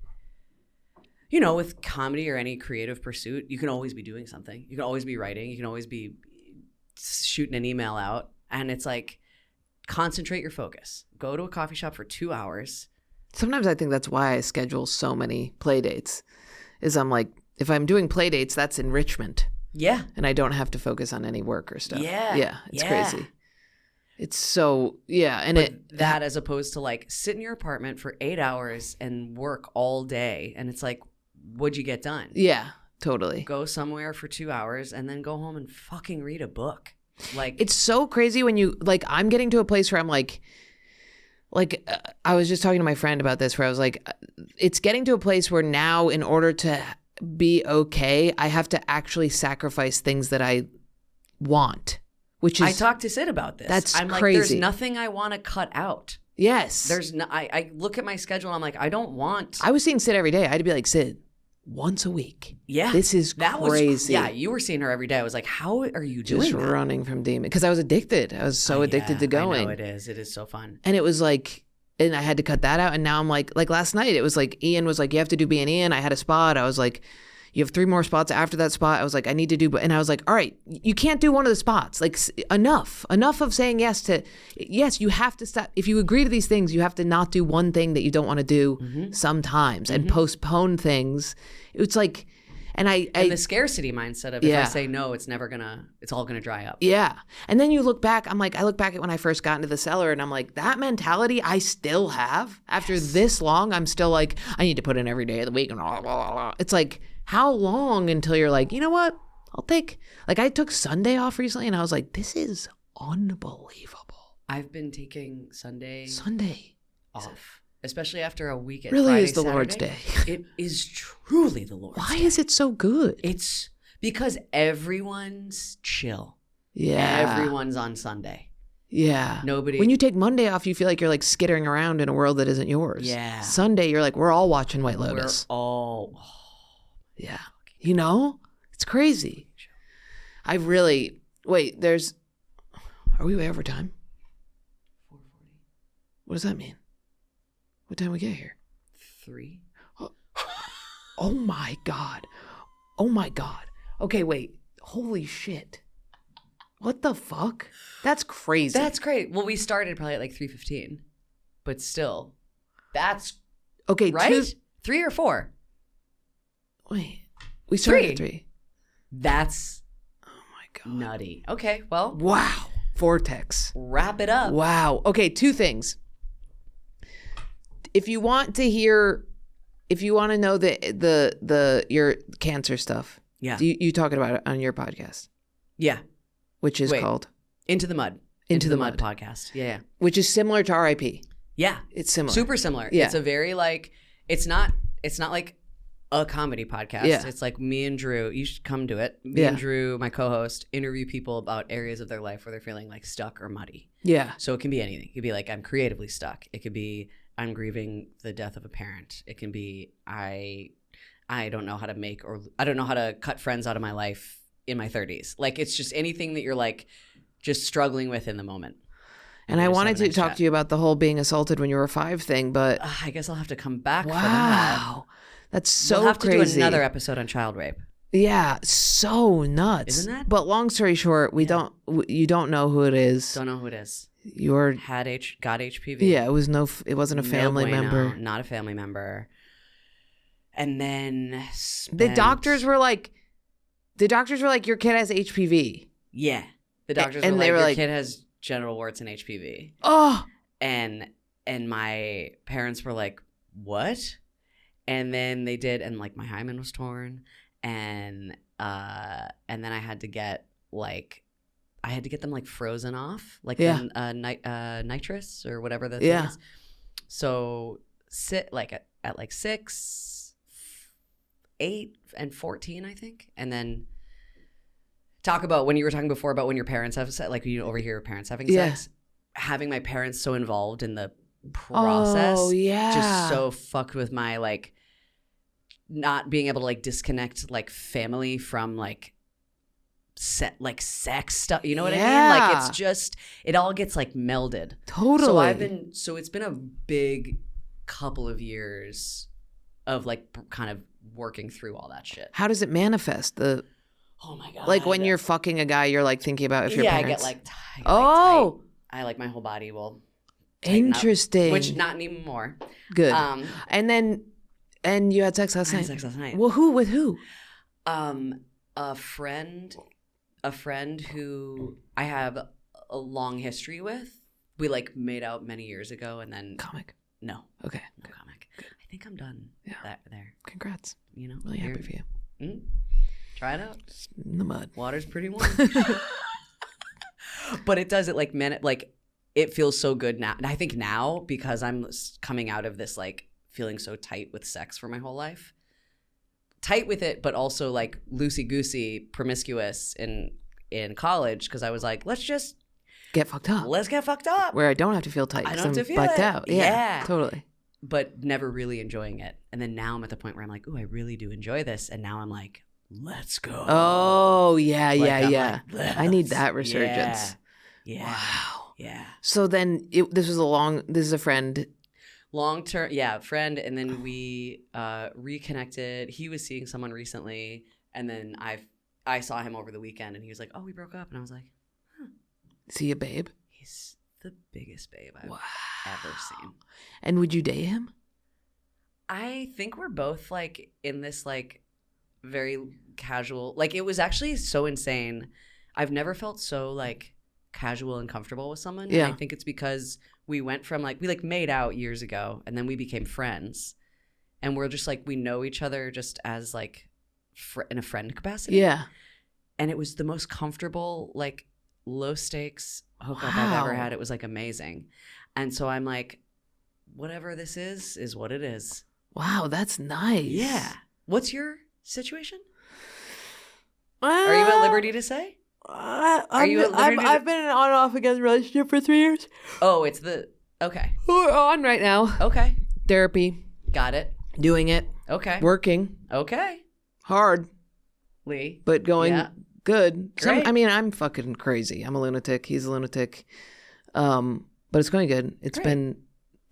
you know, with comedy or any creative pursuit, you can always be doing something. You can always be writing. You can always be shooting an email out. And it's like, concentrate your focus. Go to a coffee shop for 2 hours. Sometimes I think that's why I schedule so many play dates, is I'm like, if I'm doing play dates, that's enrichment. Yeah. And I don't have to focus on any work or stuff. Yeah. It's crazy. It's so, and that as opposed to like sit in your apartment for 8 hours and work all day. And it's like, what'd you get done? Yeah, totally. Go somewhere for 2 hours and then go home and fucking read a book. Like, it's so crazy when you, like, I'm getting to a place where I'm like, I was just talking to my friend about this where I was like, it's getting to a place where now in order to be okay, I have to actually sacrifice things that I want, which is... I talked to Sid about this. That's I'm crazy. Like, there's nothing I want to cut out. Yes. There's no, I look at my schedule and I'm like, I don't want... I was seeing Sid every day. I'd be like, Sid, once a week. Yeah. This is crazy. You were seeing her every day. I was like, how are you doing just that? running from demon? Because I was addicted. I was so addicted to going. I know it is. It is so fun. And it was like... And I had to cut that out. And now I'm like last night, it was like, Ian was like, you have to do B&E. And I had a spot. I was like, you have 3 more spots after that spot. I was like, I need to do, and I was like, all right, you can't do one of the spots. Like enough of saying yes, you have to stop. If you agree to these things, you have to not do one thing that you don't want to do sometimes and postpone things. It's like, and the scarcity mindset of if I say no, it's all gonna dry up. Yeah. And then you look back, I look back at when I first got into the cellar and I'm like, that mentality I still have after this long. I'm still like, I need to put in every day of the week and blah, blah, blah. It's like, how long until you're like, you know what? I took Sunday off recently and I was like, this is unbelievable. I've been taking Sunday off. Especially after a week at really Friday, is the Saturday. Lord's Day. It is truly the Lord's Day. Why is it so good? It's because everyone's chill. Yeah. Everyone's on Sunday. Yeah. Nobody. When you take Monday off, you feel like you're like skittering around in a world that isn't yours. Yeah. Sunday, you're like, we're all watching White Lotus. Yeah. You know? It's crazy. Are we way over time? 4:40. What does that mean? What time we get here? 3. Oh my God. Okay, wait. Holy shit. What the fuck? That's crazy. That's great. Well, we started probably at like 3:15, but still, that's okay. Right? 3 or 4? Wait, we started 3. at 3. That's oh my God, nutty. Okay, well, wow. Vortex. Wrap it up. Wow. Okay, 2 things. If you want to know your cancer stuff, you talking about it on your podcast, which is called Into the Mud podcast, which is similar to RIP. Yeah, it's similar, super similar. Yeah. It's a very like it's not like a comedy podcast. Yeah. It's like me and Drew. You should come to it. Me and Drew, my co-host, interview people about areas of their life where they're feeling like stuck or muddy. Yeah. So it can be anything. It could be like I'm creatively stuck. It could be I'm grieving the death of a parent. It can be I don't know how to I don't know how to cut friends out of my life in my 30s. Like it's just anything that you're like just struggling with in the moment. And I wanted to talk to you about the whole being assaulted when you were 5 thing, but I guess I'll have to come back for that. Wow. That's so we'll have crazy. To do another episode on child rape. Yeah, so nuts. Isn't that? But long story short, you don't know who it is. Don't know who it is. Got HPV. Yeah, it wasn't a family member. Not a family member. And then the doctors were like, your kid has HPV. Yeah. The doctors were like, your kid has genital warts and HPV. Oh. And my parents were like, what? And then they did, and like my hymen was torn, and then I had to get them like frozen off, like nitrous or whatever the thing is. So sit like at like 6, 8, and 14, I think, and then talk about when you were talking before about when your parents have sex, like you overhear your parents having sex, having my parents so involved in the process, just so fucked with my like not being able to like disconnect like family from like sex stuff, you know what I mean? Like it's just it all gets like melded. Totally. So it's been a big couple of years of like kind of working through all that shit. How does it manifest? Oh my God. Like when you're fucking a guy, you're like thinking about if your parents. I get like tight. I like my whole body will interesting up, which not anymore. Good. And you had sex last night. I had sex last night. Well, with who? a friend who I have a long history with. We like made out many years ago, and then Comic. no, Okay. no comic. I think I'm done. There. Congrats. You know, Really happy for you. Try it out. Just in the mud. Water's pretty warm. But it does it like it feels so good now. And I think now, because I'm coming out of this like feeling so tight with sex for my whole life. Tight with it, but also like loosey-goosey, promiscuous in college, because I was like, let's just get fucked up. Let's get fucked up. Where I don't have to feel tight. I don't have to feel bugged it. out. Yeah, totally. But never really enjoying it. And then now I'm at the point where I'm like, ooh, I really do enjoy this. And now I'm like, let's go. Oh, yeah, Like, yeah. Like, I need that resurgence. Yeah. Wow. Yeah. So then this is a friend. Long term, friend. And then we reconnected. He was seeing someone recently. And then I saw him over the weekend and he was like, oh, we broke up. And I was like, huh. Is he a babe? He's the biggest babe I've ever seen. And would you date him? I think we're both like in this like very casual, like it was actually so insane. I've never felt so like casual and comfortable with someone. Yeah. And I think it's because we went from like, we like made out years ago and then we became friends. And we're just like, we know each other just as like in a friend capacity. Yeah. And it was the most comfortable, like low stakes hookup I've ever had. It was like amazing. And so I'm like, whatever this is what it is. Wow, that's nice. Yeah. What's your situation? Are you at liberty to say? I've been in an on and off again relationship for 3 years. Oh, it's okay. We're on right now. Okay. Therapy. Got it. Doing it. Okay. Working. Okay. Hard. Lee. But going good. Great. I'm fucking crazy. I'm a lunatic. He's a lunatic. But it's going good. It's Great. been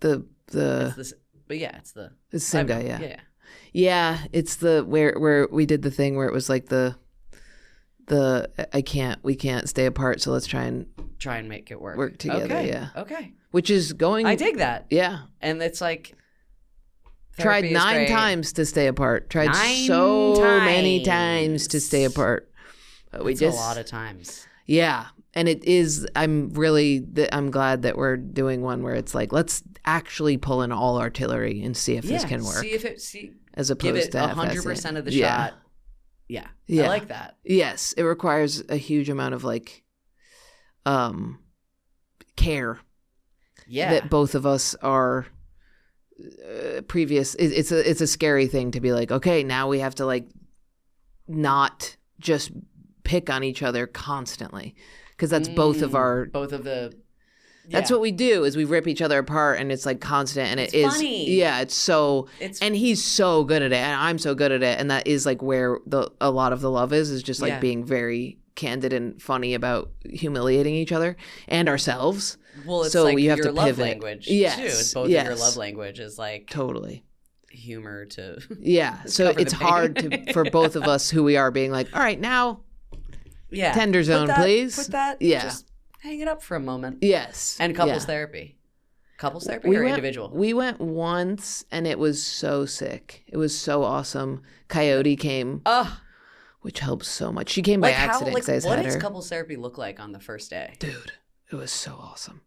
It's the same guy, yeah. Yeah. Yeah, it's the where we did the thing where it was like we can't stay apart, so let's try and make it work. Work together, okay. yeah. Okay. Which is going I dig that. Yeah. And it's like Tried 9 times to stay apart. Tried so many times to stay apart. But That's a lot of times. Yeah. And it is, I'm glad that we're doing one where it's like, let's actually pull in all artillery and see if this can work. As opposed give it to 100% of the shot. Yeah. I like that. Yes. It requires a huge amount of like care. Yeah. That both of us are previous. It's a scary thing to be like, okay, now we have to like not just pick on each other constantly. Because that's both of the that's what we do is we rip each other apart and it's like constant and it's funny. Yeah, and he's so good at it and I'm so good at it, and that is like where a lot of the love is just like being very candid and funny about humiliating each other and ourselves. Well, it's so like you have your to love pivot. language Yes, too. It's both of your love language is like totally humor to so it's hard for both of us who we are being like, all right, now tender zone, please. Put that. Just hang it up for a moment. Yes. And couples therapy. Couples therapy or individual? We went once and it was so sick. It was so awesome. Coyote came, which helps so much. She came by accident because I just had her. What does couples therapy look like on the first day? Dude, it was so awesome.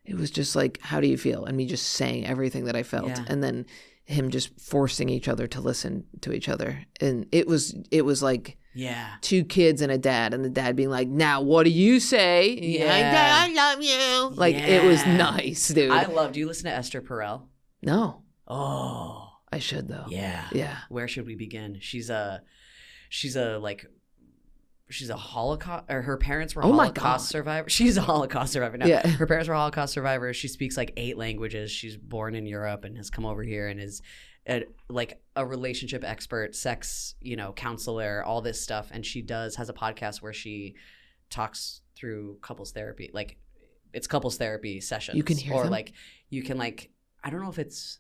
It was just like, how do you feel? And me just saying everything that I felt. Yeah. And then him just forcing each other to listen to each other. And it was like... Yeah. 2 kids and a dad, and the dad being like, now what do you say? I love you. Like, it was nice, dude. Do you listen to Esther Perel? No. Oh. I should, though. Yeah. Yeah. Where should we begin? She's a Holocaust, or her parents were Holocaust survivors. She's a Holocaust survivor now. Yeah. Her parents were Holocaust survivors. She speaks like 8 languages. She's born in Europe and has come over here and is like a relationship expert, sex, counselor, all this stuff. And she has a podcast where she talks through couples therapy. Like it's couples therapy sessions. You can hear them? Like you can like, I don't know if it's,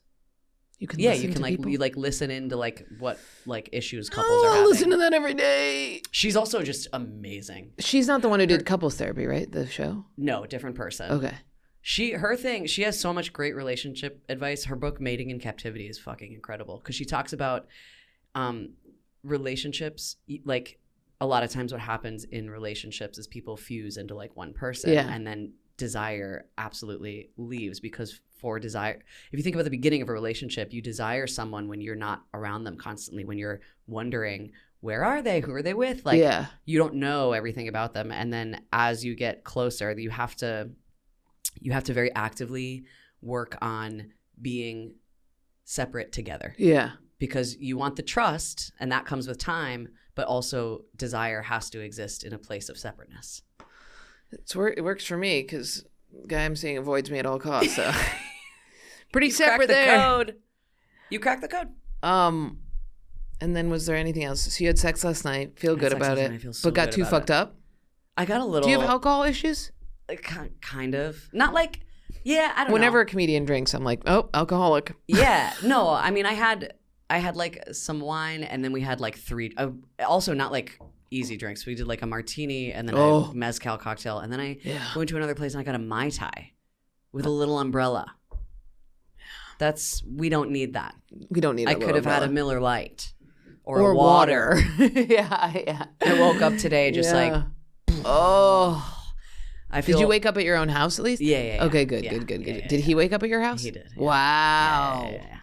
you can listen into like what like issues couples are having. I listen to that every day. She's also just amazing. She's not the one who did couples therapy, right? The show? No, different person. Okay. She has so much great relationship advice. Her book Mating in Captivity is fucking incredible because she talks about relationships, like a lot of times what happens in relationships is people fuse into like one person, and then desire absolutely leaves, because for desire, if you think about the beginning of a relationship, you desire someone when you're not around them constantly, when you're wondering, where are they? Who are they with? Like, you don't know everything about them. And then as you get closer, you have to very actively work on being separate together. Yeah. Because you want the trust, and that comes with time, but also desire has to exist in a place of separateness. It works for me because the guy I'm seeing avoids me at all costs. So pretty separate there. Code. You cracked the code. And then was there anything else? So you had sex last night. Feel good about it. But got too fucked up? I got a little. Do you have alcohol issues? Kind of. Not like, I don't know. Whenever a comedian drinks, I'm like, oh, alcoholic. Yeah. No, I mean, I had like some wine, and then we had like 3, also not like easy drinks. We did like a martini, and then a mezcal cocktail, and then I went to another place and I got a Mai Tai with a little umbrella. We don't need that. We don't need. I could have had a Miller Lite or water. Yeah. I woke up today just like, Did you wake up at your own house at least? Yeah. Okay, good. Did he wake up at your house? He did. Wow. Yeah.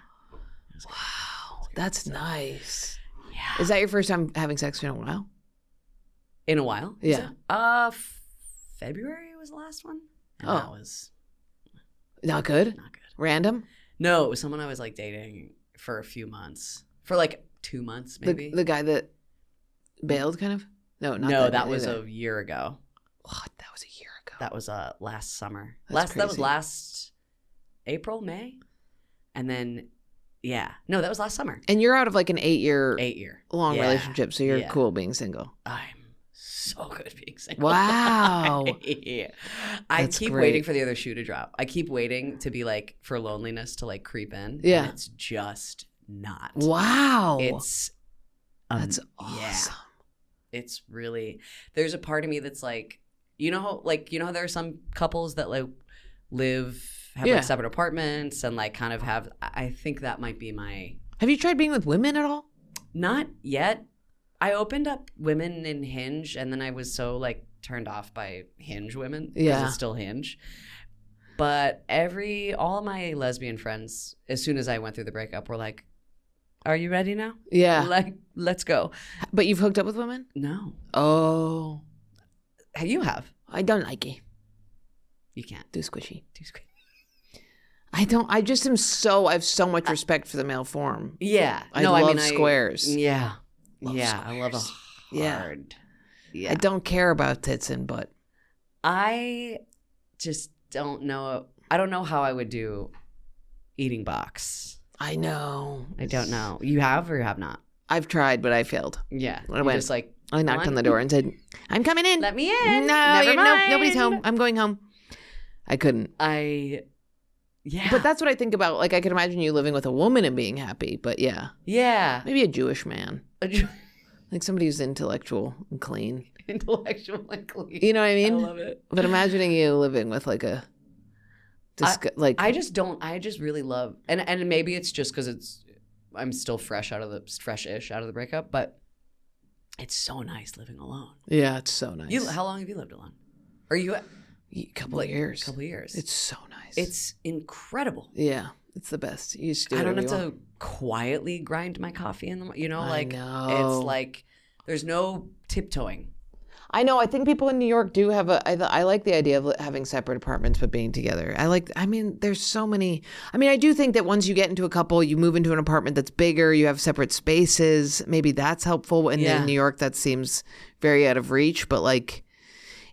Wow, that's nice. Yeah. Is that your first time having sex in a while? In a while? Yeah. February was the last one. And that was not good. Random? No, it was someone I was like dating for a few months. For like 2 months, maybe. The guy that bailed, kind of? No, that was a year ago. What? That was a year ago. That was last summer. That's that was last April, May, and then that was last summer. And you're out of like an 8-year long relationship, so you're cool being single. I'm so good being single. Wow. I keep waiting for the other shoe to drop. I keep waiting to be like, for loneliness to like creep in. Yeah. And it's just not. Wow. It's that's awesome. Yeah. It's really, there's a part of me that's like, you know how there are some couples that like have like separate apartments and like kind of have, I think that might be my. Have you tried being with women at all? Not yet. I opened up women in Hinge, and then I was so like turned off by Hinge women because it's still Hinge. But all my lesbian friends, as soon as I went through the breakup, were like, "Are you ready now? Yeah, like let's go." But you've hooked up with women? No. Oh, you have? I don't like it. You can't do squishy. I don't. I just am so. I have so much respect for the male form. Yeah. I love squares. Yeah. Squares. I love a hard. Yeah. I don't care about tits and butt. I just don't know. I don't know how I would do eating box. I know. I don't know. You have or you have not? I've tried, but I failed. Yeah. I went. Just like I knocked on the door and said, "I'm coming in. Let me in. No, nobody's home. I'm going home." I couldn't. Yeah. But that's what I think about. Like, I can imagine you living with a woman and being happy, but yeah. Yeah. Maybe a Jewish man. Like somebody who's intellectual and clean. Intellectual and clean. You know what I mean? I love it. But imagining you living with like a... I just really love... And maybe it's just because I'm still fresh-ish out of the breakup, but it's so nice living alone. Yeah, it's so nice. How long have you lived alone? Are you... A couple of years. It's so nice. It's incredible. Yeah, it's the best. You just do I don't have to quietly grind my coffee in the morning. It's like there's no tiptoeing. I know. I think people in New York do have I like the idea of having separate apartments but being together. There's so many. I do think that once you get into a couple, you move into an apartment that's bigger, you have separate spaces. Maybe that's helpful. And in New York, that seems very out of reach. But like,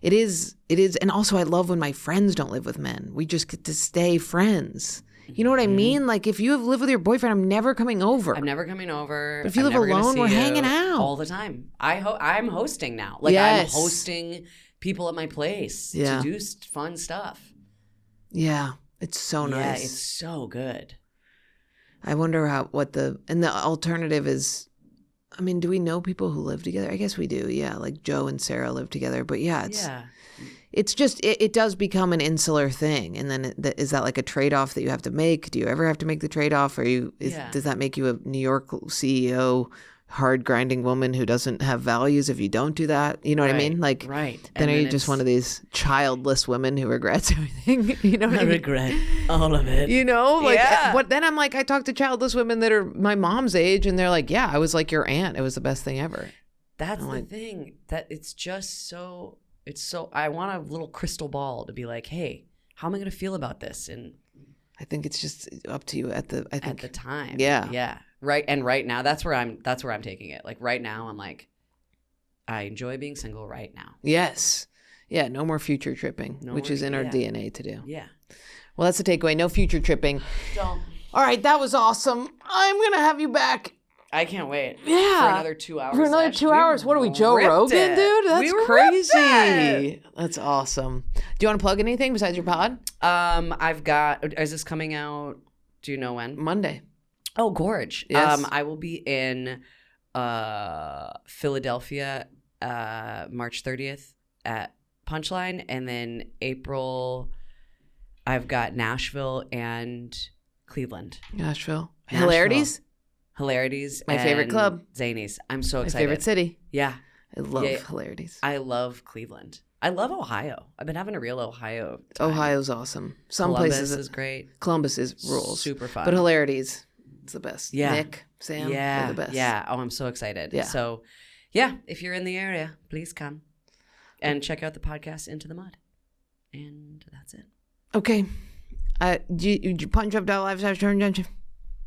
it is. And also I love when my friends don't live with men. We just get to stay friends. You know what I mean? Like if you live with your boyfriend, I'm never coming over. I'm never coming over. But if you live alone, we're hanging out. All the time. I'm hosting now. Like I'm hosting people at my place to do fun stuff. Yeah. It's so nice. Yeah, it's so good. I wonder and the alternative is, do we know people who live together? I guess we do. Yeah. Like Joe and Sarah live together. But it's just, it does become an insular thing. And then is that like a trade-off that you have to make? Do you ever have to make the trade-off? Does that make you a New York CEO hard grinding woman who doesn't have values if you don't do that. You know what I mean? Like, right. Then are you just one of these childless women who regrets everything? You know what I mean? regret all of it. You know, like, Yeah. but then I'm like, I talk to childless women that are my mom's age, and they're like, yeah, I was like your aunt. It was the best thing ever. That's the thing, that it's just so, I want a little crystal ball to be like, hey, how am I going to feel about this? And I think it's just up to you at the time. Yeah. Yeah. Right. And right now, that's where I'm taking it. Like right now, I'm like, I enjoy being single right now. Yes. Yeah. No more future tripping, which is in our DNA to do. Yeah. Well, that's the takeaway. No future tripping. Don't. All right. That was awesome. I'm going to have you back. I can't wait. Yeah. For another 2 hours. For another 2 hours. What are we, Joe Rogan, dude? That's crazy. That's awesome. Do you want to plug anything besides your pod? I've got, is this coming out? Do you know when? Monday. Oh, gorge. Yes. I will be in Philadelphia March 30th at Punchline. And then April, I've got Nashville and Cleveland. Nashville. Hilarities? Hilarities. My favorite club. Zanies. I'm so excited. My favorite city. Yeah. I love Hilarities. I love Cleveland. I love Ohio. I've been having a real Ohio time. Ohio's awesome. Some Columbus places is great. Columbus is rules. Super fun. But Hilarities, it's the best. Yeah. Nick, Sam, they're the best. Yeah. Oh, I'm so excited. Yeah. So, yeah, if you're in the area, please come and check out the podcast Into the Mud. And that's it. Okay. You punch up that live.